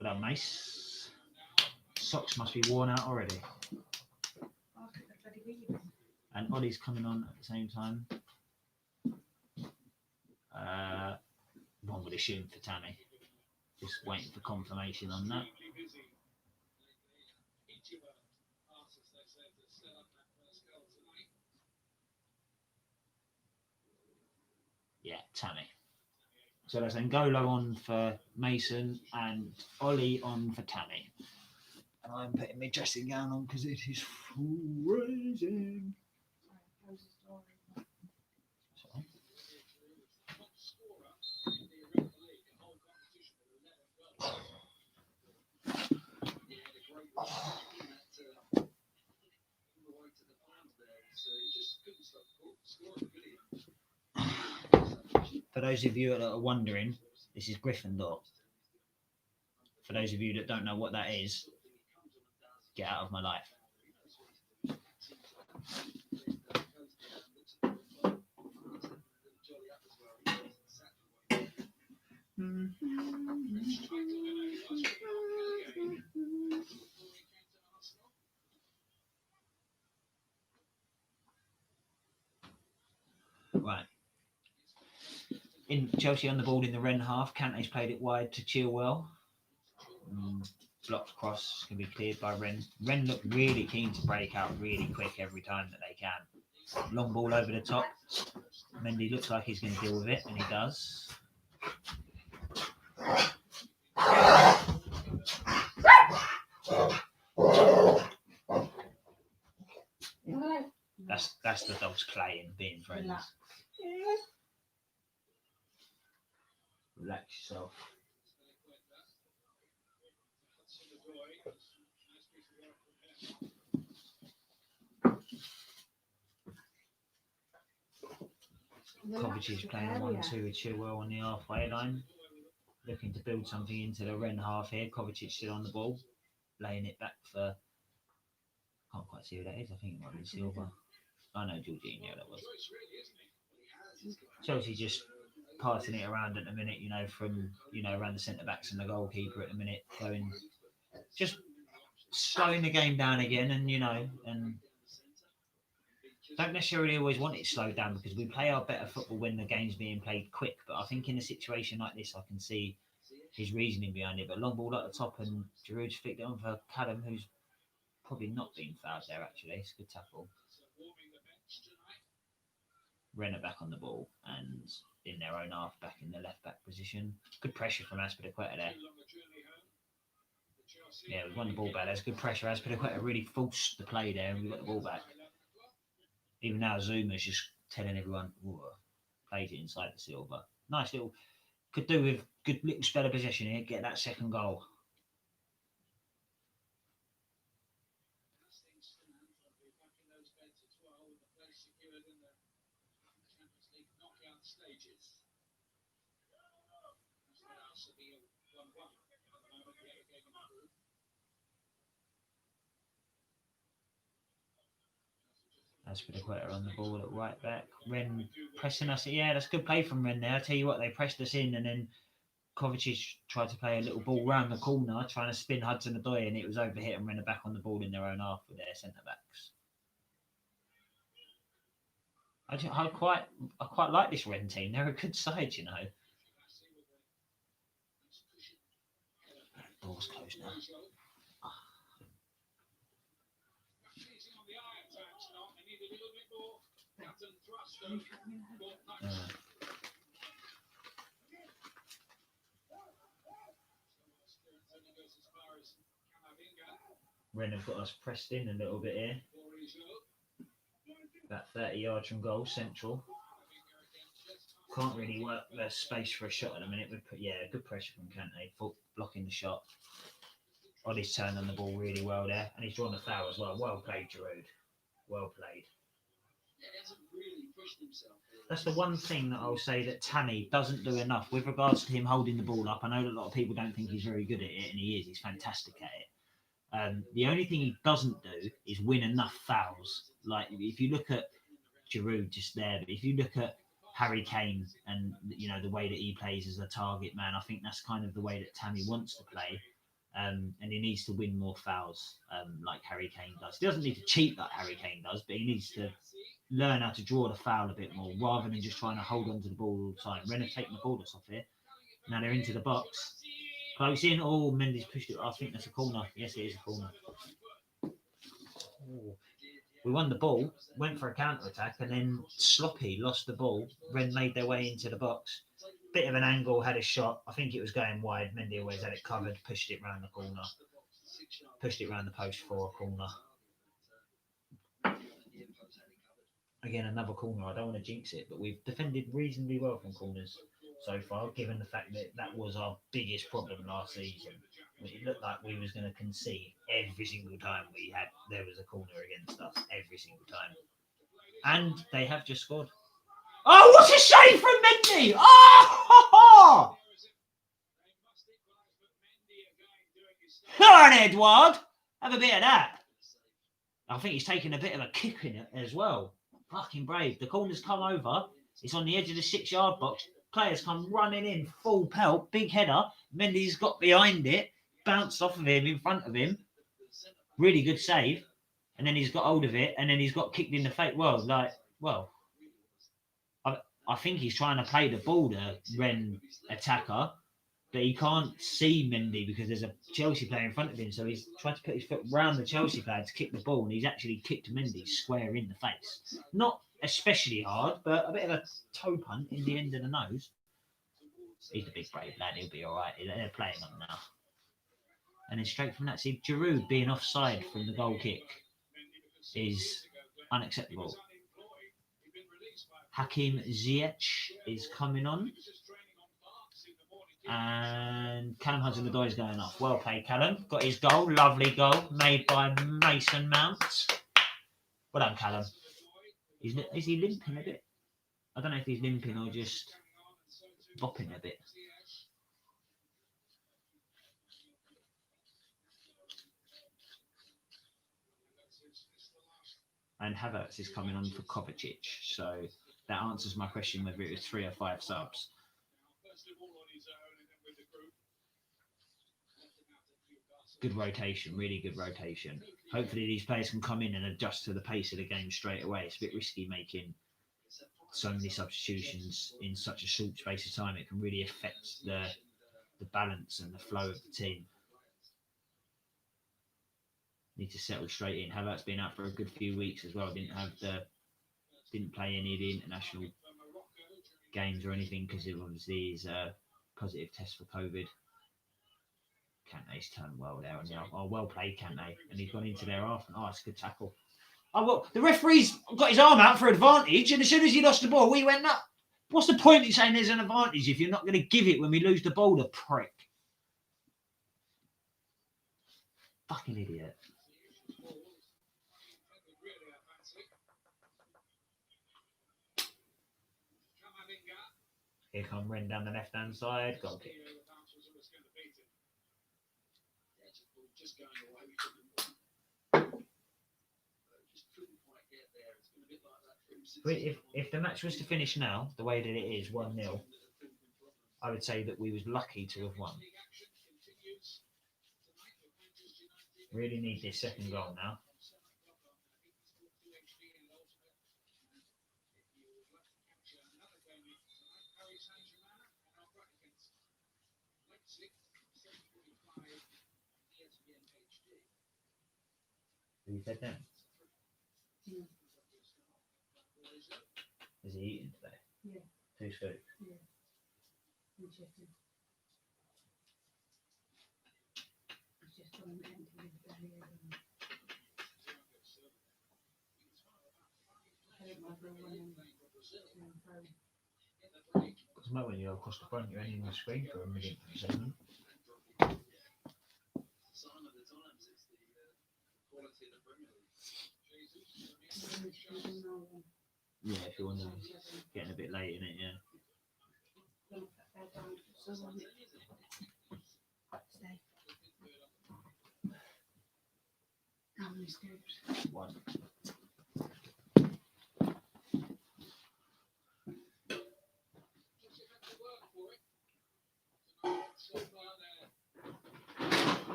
But Mace. Socks must be worn out already. And Ollie's coming on at the same time. One would assume for Tammy. Just waiting for confirmation on that. Yeah, Tammy. So that's N'Golo on for Mason and Ollie on for Tammy. And I'm putting my dressing gown on because it is freezing. Sorry. For those of you that are wondering, this is Gryffindor. For those of you that don't know what that is, get out of my life. Right. In Chelsea on the ball in the Rennes half. Kante's played it wide to Chilwell. Blocked cross can be cleared by Rennes. Rennes look really keen to break out really quick every time that they can. Long ball over the top. Mendy looks like he's going to deal with it, and he does. That's the dogs playing, being friends. Relax yourself. Kovacic is playing a 1-2 with Chilwell on the halfway line. Looking to build something into the Rennes half here. Kovacic still on the ball. Laying it back for... Can't quite see who that is. I think it might be Silva. I know Jorginho that was. Chelsea just passing it around at the minute, from, around the centre-backs and the goalkeeper at the minute. Going... Just slowing the game down again and, and... Don't necessarily always want it slowed down because we play our better football when the game's being played quick. But I think in a situation like this, I can see his reasoning behind it. But long ball at the top and Giroud's flicked it on for Callum, who's probably not been fouled there, actually. It's a good tackle. Rennes back on the ball and in their own half, back in the left-back position. Good pressure from Azpilicueta there. Yeah, we won the ball back. There's good pressure. Azpilicueta really forced the play there and we got the ball back. Even now, Zuma's just telling everyone, played it inside the Silva. Nice little, could do with good little spell of possession here, get that second goal. Azpilicueta on the ball at right back. Rennes pressing us. Yeah, that's good play from Rennes there. I tell you what, they pressed us in and then Kovacic tried to play a little ball round the corner, trying to spin Hudson-Odoi, and it was overhit and Rennes back on the ball in their own half with their centre-backs. I quite like this Rennes team. They're a good side, Ball's closed now. Rennes have got us pressed in a little bit here. About 30 yards from goal, central. Can't really work the space for a shot at the minute. Good pressure from Kante, blocking the shot. Ollie's turned on the ball really well there, and he's drawn a foul as well. Well played, Giroud. Well played. That's the one thing that I'll say that Tammy doesn't do enough with regards to him holding the ball up. I know that a lot of people don't think he's very good at it, and he is. He's fantastic at it. The only thing he doesn't do is win enough fouls. Like, if you look at Giroud just there, but if you look at Harry Kane and, the way that he plays as a target man, I think that's kind of the way that Tammy wants to play. And he needs to win more fouls like Harry Kane does. He doesn't need to cheat like Harry Kane does, but he needs to learn how to draw the foul a bit more rather than just trying to hold on to the ball all the time. Rennes have taken the ball off here. Now they're into the box. Close in. Oh, Mendy's pushed it. I think that's a corner. Yes, it is a corner. Oh. We won the ball, went for a counter-attack, and then sloppy lost the ball. Rennes made their way into the box. Bit of an angle, had a shot. I think it was going wide. Mendy always had it covered, pushed it round the corner. Pushed it round the post for a corner. Again, another corner. I don't want to jinx it, but we've defended reasonably well from corners so far, given the fact that that was our biggest problem last season. It looked like we was going to concede every single time there was a corner against us, every single time. And they have just scored. Oh, what a shame from Mendy! Oh! Come on, Edouard! Have a bit of that. I think he's taken a bit of a kick in it as well. Fucking brave. The corner's come over. It's on the edge of the 6-yard box. players come running in, full pelt, big header. Mendy's got behind it, bounced off of him, in front of him. Really good save. And then he's got hold of it, and then he's got kicked in the face. I think he's trying to play the ball, the Rennes attacker, but he can't see Mendy because there's a Chelsea player in front of him. So he's trying to put his foot round the Chelsea player to kick the ball, and he's actually kicked Mendy square in the face. Not especially hard, but a bit of a toe punt in the end of the nose. He's a big brave lad. He'll be all right. They're playing on now. And then straight from that, see, Giroud being offside from the goal kick is unacceptable. Hakim Ziyech is coming on. And Callum Hudson-Odoi is going off. Well played, Callum. Got his goal. Lovely goal made by Mason Mount. Well done, Callum. Is he limping a bit? I don't know if he's limping or just bopping a bit. And Havertz is coming on for Kovacic. So that answers my question whether it was 3 or 5 subs. Good rotation, really good rotation. Hopefully these players can come in and adjust to the pace of the game straight away. It's a bit risky making so many substitutions in such a short space of time. It can really affect the balance and the flow of the team. Need to settle straight in. Havertz been out for a good few weeks as well. Didn't play any of the international games or anything because it obviously is a positive test for COVID. Kante's turned well there, and well played, Kante, and he's gone into their half. And it's a good tackle. Oh well, the referee's got his arm out for advantage, and as soon as he lost the ball, we went up. What's the point in saying there's an advantage if you're not going to give it when we lose the ball, the prick? Fucking idiot. Here come Rennes down the left-hand side. Goal kick. If the match was to finish now, the way that it is, 1-0, I would say that we was lucky to have won. Really need this second goal now. Have you fed them? Yeah. Is he eating today? Yeah. Who's food? Yeah. And chicken. It's just on empty his belly and I don't mind going Doesn't matter when you go across the front, you're only in the screen for a minute per segment. Yeah, if you want to, getting a bit late in it, yeah. How many scoops? 1.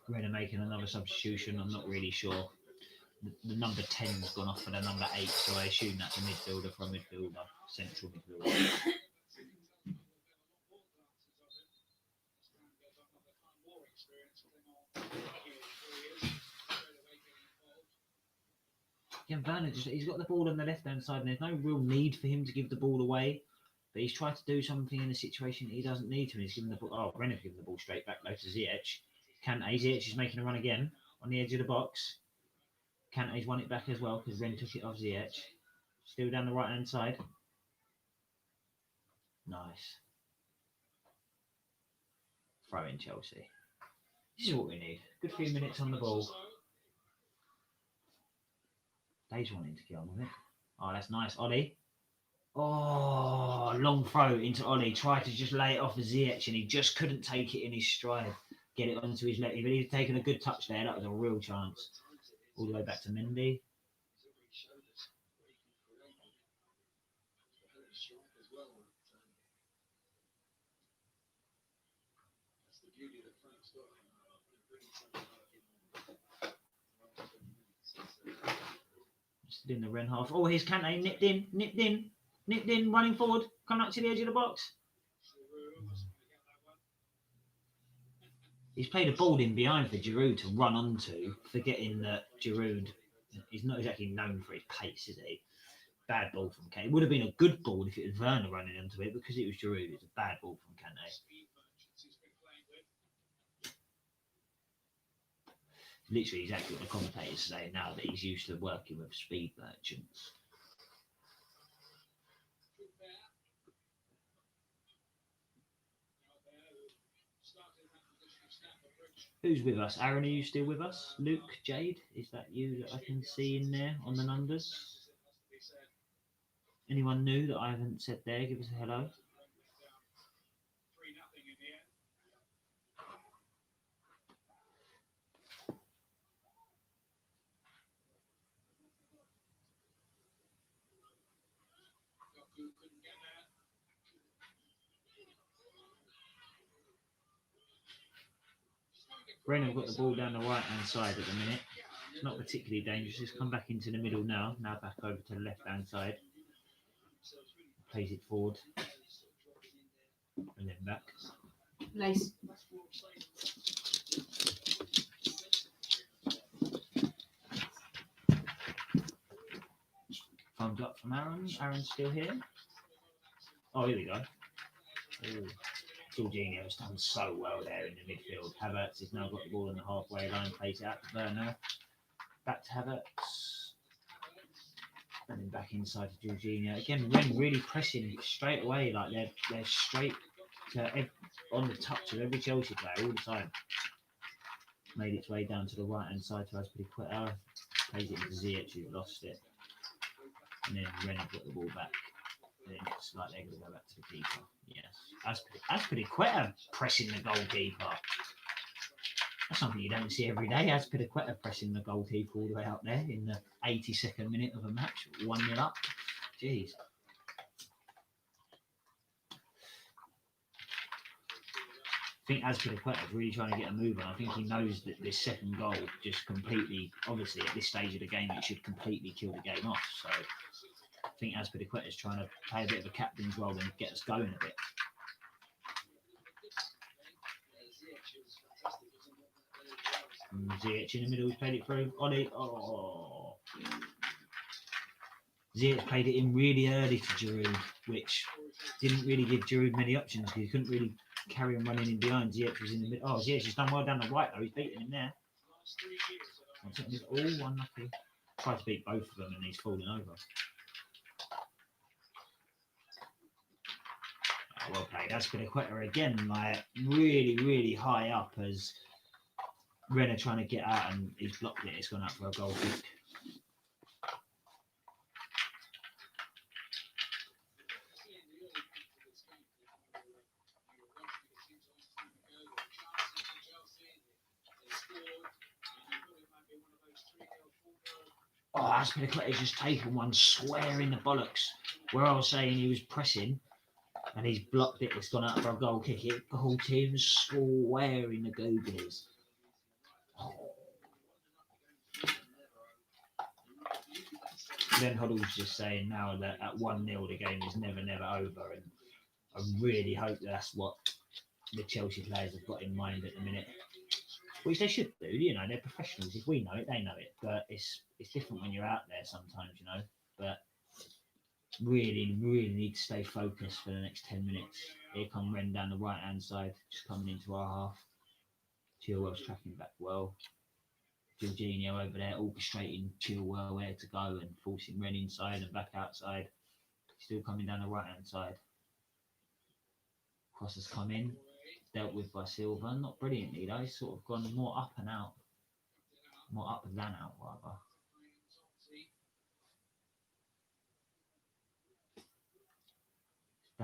Rennes making another substitution. I'm not really sure. The number 10's gone off for the number 8, so I assume that's a midfielder from midfielder, central midfielder. Yeah, Werner he's got the ball on the left-hand side, and there's no real need for him to give the ball away. But he's tried to do something in a situation that he doesn't need to, and he's given the ball. Oh, Rennes have given the ball straight back though to Ziyech. Ziyech is making a run again on the edge of the box. Kante's won it back as well because Rennes took it off Ziyech. Still down the right-hand side. Nice. Throw in Chelsea. This is what we need. Good few minutes on the ball. Dave's wanting to get on with it. Oh, that's nice. Ollie. Oh, long throw into Ollie. Tried to just lay it off of Ziyech and he just couldn't take it in his stride. Get it onto his left. If he'd taken a good touch there, that was a real chance. All the way back to Mendy. Still in the Rennes half. Oh, here's Kante, nipped in, running forward, coming up to the edge of the box. He's played a ball in behind for Giroud to run onto, forgetting that Giroud is not exactly known for his pace, is he? Bad ball from Kante. It would have been a good ball if it was Werner running into it, because it was Giroud. It's a bad ball from Kante. Literally exactly what the commentators say now, that he's used to working with speed merchants. Who's with us? Aaron, are you still with us? Luke, Jade, is that you that I can see in there on the numbers? Anyone new that I haven't said there? Give us a hello. Rennes have got the ball down the right-hand side at the minute. It's not particularly dangerous. It's come back into the middle now. Now back over to the left-hand side. Plays it forward. And then back. Lace. Thumbs up from Aaron. Aaron's still here. Oh, here we go. Ooh. Jorginho's done so well there in the midfield. Havertz has now got the ball on the halfway line, plays it out to Werner. Back to Havertz. And then back inside to Jorginho. Again, Rennes really pressing straight away, like they're straight to on the touch of every Chelsea player all the time. Made its way down to the right hand side to Azpilicueta. Plays it into Ziyech, who lost it. And then Rennes have got the ball back. And then it's like they're going to go back to the keeper. Yes. Azpilicueta pressing the goalkeeper. That's something you don't see every day. Azpilicueta pressing the goalkeeper all the way out there in the 82nd minute of a match, 1-0 up. Jeez. I think Azpilicueta is really trying to get a move on. I think he knows that this second goal just completely, obviously at this stage of the game, it should completely kill the game off. So I think Azpilicueta is trying to play a bit of a captain's role and get us going a bit. Ziyech in the middle, he's played it through. Ollie, oh. Ziyech played it in really early to Giroud, which didn't really give Giroud many options because he couldn't really carry on running in behind. Ziyech was in the middle. Oh, Ziyech has done well down the right though. He's beaten him there. Oh, unlucky. Tried to beat both of them and he's fallen over. Oh, well played. Azpilicueta again, like really, really high up as Rennes trying to get out and he's blocked it. It's gone out for a goal kick. Oh, Azpilicueta's just taken one square in the bollocks. Where I was saying he was pressing and he's blocked it. It's gone out for a goal kick. It whole team square in the googlies. Oh. Then Huddle's just saying now that at 1-0 the game is never over, and I really hope that's what the Chelsea players have got in mind at the minute. Which they should do, you know, they're professionals. If we know it, they know it. But it's different when you're out there sometimes, you know. But really, really need to stay focused for the next 10 minutes. Here come Rennes down the right-hand side, just coming into our half. Chilwell's tracking back well. Jorginho over there orchestrating Chilwell where to go and forcing Rennes inside and back outside. Still coming down the right-hand side. Cross has come in. Dealt with by Silva, not brilliantly though. He's sort of gone more up and out, more up than out rather.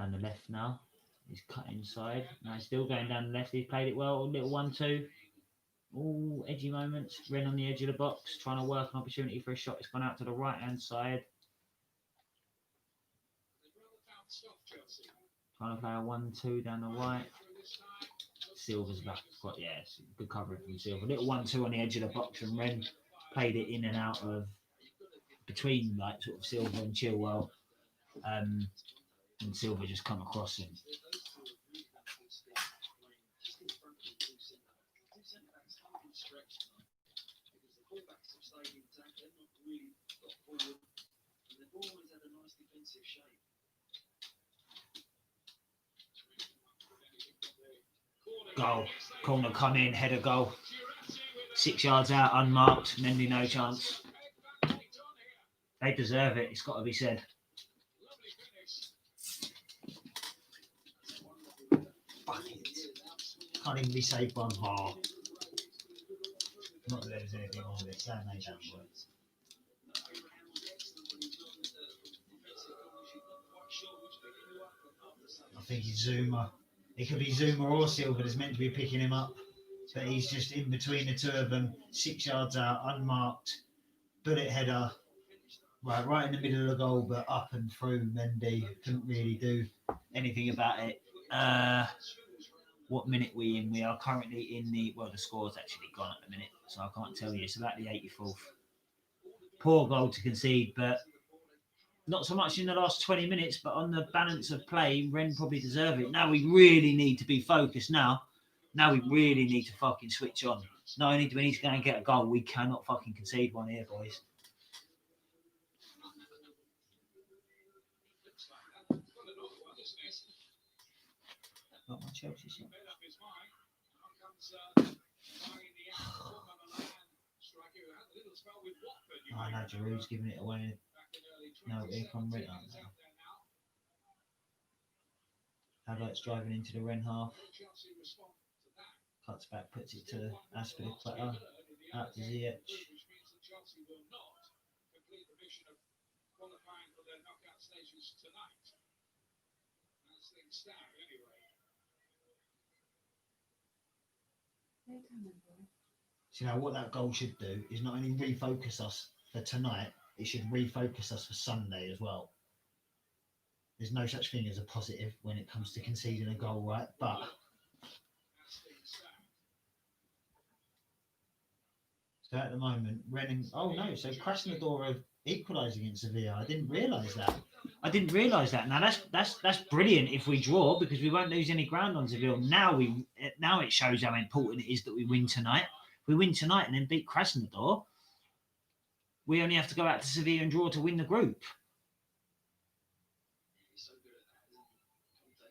Down the left now. He's cut inside. Now he's still going down the left. He's played it well. A little 1-2. All edgy moments. Rennes on the edge of the box, trying to work an opportunity for a shot. It's gone out to the right hand side. Trying to play a 1-2 down the right. Silver's back. It's good coverage from Silver. Little 1-2 on the edge of the box, and Rennes played it in and out of between like sort of Silver and Chilwell. And Silver just come across him. Goal. Corner come in, header goal. 6 yards out, unmarked. Mendy no chance. They deserve it, it's got to be said. Can't even be saved by VAR. Not that there's anything wrong with it. They don't work. I think he's Zuma. It could be Zuma or Silver that's meant to be picking him up, but he's just in between the two of them, 6 yards out, unmarked, bullet header, right in the middle of the goal, but up and through. Mendy couldn't really do anything about it. What minute we in? We are currently in the score's actually gone at the minute, so I can't tell you. It's about the 84th. Poor goal to concede, but not so much in the last 20 minutes, but on the balance of play, Rennes probably deserve it. Now we really need to be focused now. Now we really need to fucking switch on. Not only do we need to go and get a goal, we cannot fucking concede one here, boys. Not my Chelsea shot. I know Giroud's giving it away. No, here come Ritter now. Havertz driving into the Rennes half. Cuts back, puts it to Aspilicueta. Out to Ziyech. So now what that goal should do is not only refocus us for tonight, it should refocus us for Sunday as well. There's no such thing as a positive when it comes to conceding a goal, right? But so at the moment, Rennes. Oh no! So Krasnodar have equalised against Sevilla. I didn't realise that. Now that's brilliant if we draw, because we won't lose any ground on Sevilla. Now it shows how important it is that we win tonight. If we win tonight and then beat Krasnodar, we only have to go out to Sevilla and draw to win the group.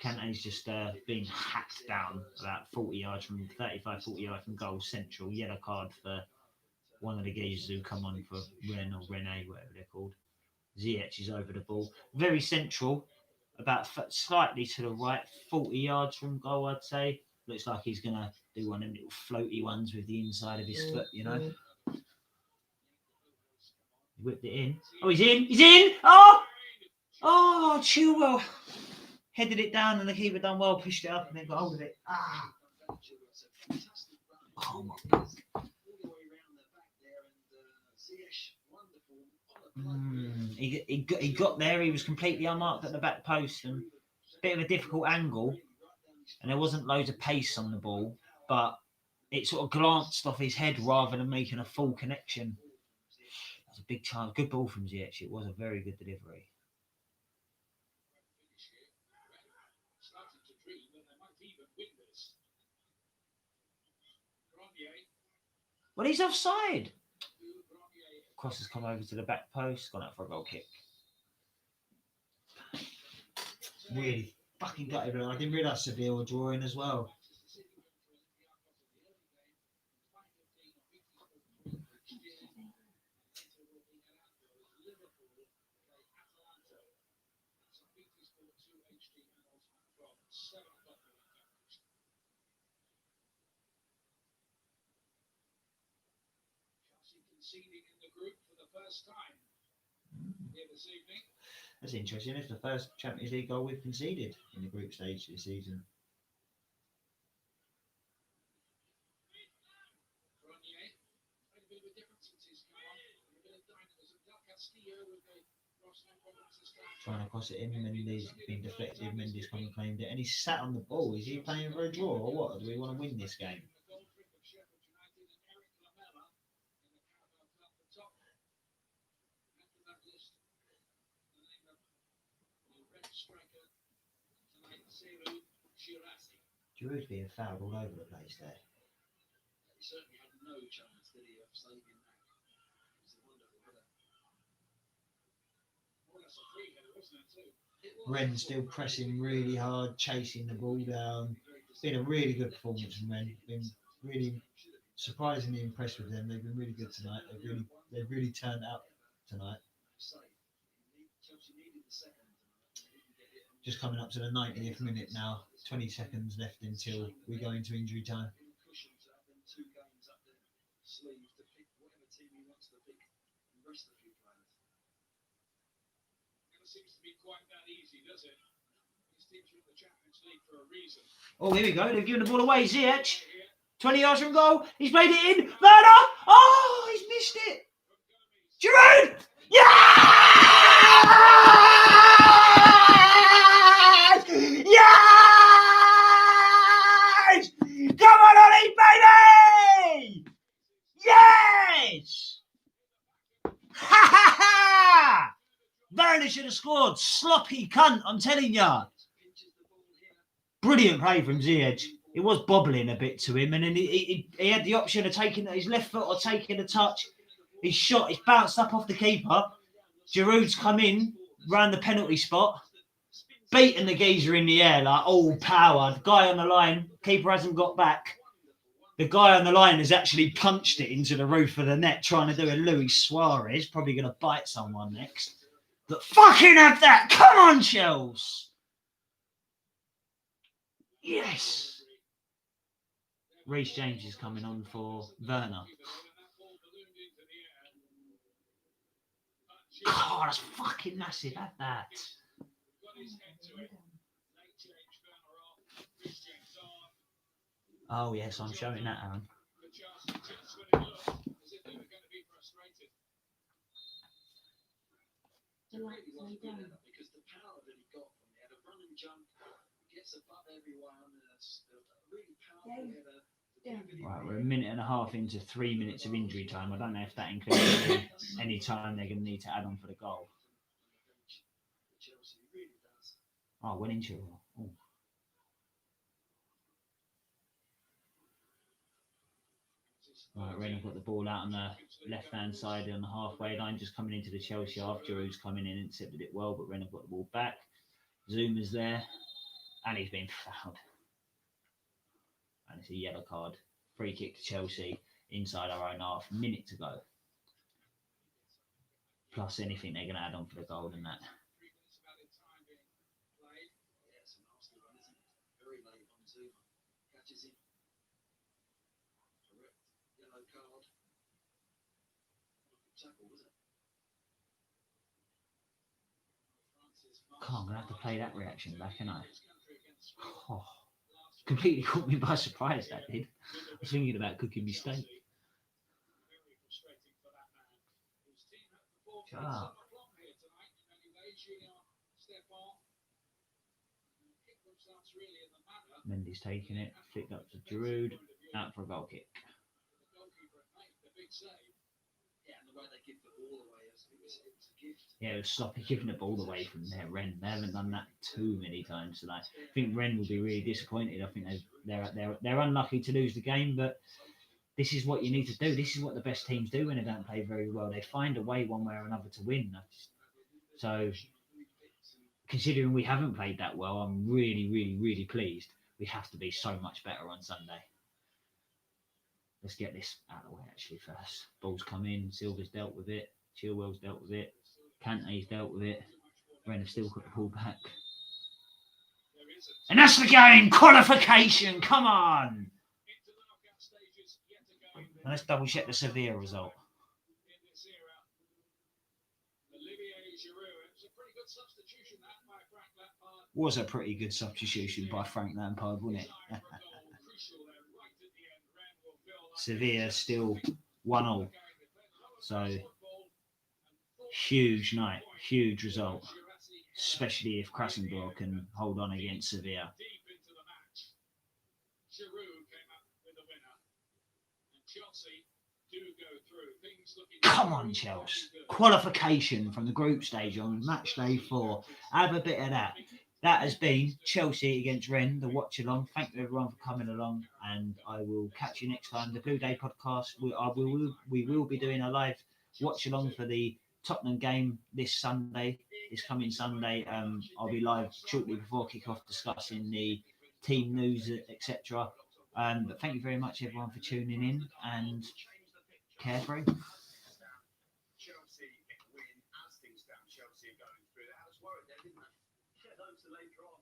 Kante's just being hacked down about 40 yards from goal central. Yellow card for one of the geezers who come on for Rennes or Rennes, whatever they're called. Ziyech is over the ball. Very central, about slightly to the right, 40 yards from goal, I'd say. Looks like he's going to do one of them little floaty ones with the inside of his foot, you know. He whipped it in. Oh, he's in! He's in! Oh, Chilwell headed it down and the keeper done well, pushed it up and then got hold of it. Oh my God. He got there, he was completely unmarked at the back post, and a bit of a difficult angle, and there wasn't loads of pace on the ball, but it sort of glanced off his head rather than making a full connection. That was a big chance. Good ball from Ziyech. It was a very good delivery. Well, he's offside. Cross has come over to the back post, gone out for a goal kick. Really fucking gutted. I didn't realise Sevilla were drawing as well. Conceding in the group for the first time. here this evening. That's interesting. It's the first Champions League goal we've conceded in the group stage this season. Grenier made a bit of a difference since he's come on. A bit of dynamism. Del Castillo with the Rosslyn problems this time. Trying to cross it in. Mendy's been deflected. Mendy's come and claimed it. And he's sat on the ball. Is he playing for a draw or what? Or do we want to win this game? The goal trick of Sheffield United and Eric Lamela in the Carabao Cup. The top end of that list. The name of the red striker tonight, Seru Shirazi. Giroud's being fouled all over the place there. He certainly had no chance, did he, of saving that? It was a wonderful header. Well, that's a free header, wasn't it, too? Rennes still pressing really hard, chasing the ball down. It's been a really good performance from Rennes. Been really surprisingly impressed with them. They've been really good tonight. They've really turned up tonight. Chelsea needed the second. Just coming up to the 90th minute now. 20 seconds left until we go into injury time. Cushion to have them 2 games up their sleeve to pick whatever team he wants to pick and rest a few players. Never seems to be quite that easy, does it? These teams are in the Champions League for a reason. Oh, here we go. They've given the ball away. Ziyech. 20 yards from goal. He's played it in. Werner. Oh, he's missed it. Giroud. Yes! Yes! Come on, Ollie, baby! Yes! Ha ha ha! Werner should have scored. Sloppy cunt, I'm telling ya. Brilliant play from Ziyech. It was bobbling a bit to him, and then he had the option of taking his left foot or taking a touch. He's shot, he's bounced up off the keeper. Giroud's come in, round the penalty spot, beaten the geezer in the air, like all powered. Guy on the line, keeper hasn't got back. The guy on the line has actually punched it into the roof of the net, trying to do a Luis Suarez, probably going to bite someone next. But fucking have that! Come on, Chels! Yes! Reece James is coming on for Werner. God, that's fucking massive. Have that. Oh, yes, I'm showing that, Aaron. Because the power that he got from there, the run and jump, gets a butt everywhere, and a really powerful header. Right, we're a minute and a half into 3 minutes of injury time. I don't know if that includes any time they're going to need to add on for the goal. Chelsea really does. Oh, went into it. Oh. Right, Rennes got the ball out on the left-hand side on the halfway line, just coming into the Chelsea half. Giroud's coming in, intercepted it well, but Rennes got the ball back. Zuma's there, and he's been fouled. And it's a yellow card. Free kick to Chelsea inside our own half. Minute to go. Plus anything they're going to add on for the goal and that. Yes, an Arsenal run, isn't it? Very late on Zuma. Catches him. Correct. Yellow card. Tackle, was it? God, I'm going to have to play that reaction back, ain't I? Oh, completely caught me by surprise, that did. I was thinking about cooking me steak. Shut up. Mendy's taking it, flicked up to Giroud, out for a goal kick. Yeah, and the way they give the ball away, it was a gift. Yeah, it was sloppy giving the ball away from their Rennes. They haven't done that too many times tonight. I think Rennes will be really disappointed. I think they're unlucky to lose the game, but this is what you need to do. This is what the best teams do when they don't play very well. They find a way one way or another to win. So, considering we haven't played that well, I'm really, really, really pleased. We have to be so much better on Sunday. Let's get this out of the way actually first. Ball's come in, Silva's dealt with it, Chilwell's dealt with it, Kante's dealt with it. Rennes have still got the ball back. And that's the game! Qualification! Come on! And let's double check the Sevilla result. Was a pretty good substitution by Frank Lampard, wasn't it? Sevilla still 1-1. So, huge night, huge result, especially if Krasnodar can hold on against Sevilla. Come on, Chelsea. Qualification from the group stage on match day 4. Have a bit of that. That has been Chelsea against Rennes, the watch along. Thank you everyone for coming along, and I will catch you next time. The Blue Day podcast. We will be doing a live watch along for the Tottenham game this coming Sunday. I'll be live shortly before kick-off discussing the team news, etc. But thank you very much everyone for tuning in, and carefree. Chelsea win as things stand. Chelsea are going through. That was worried there, didn't they? Yeah, loads of late drama.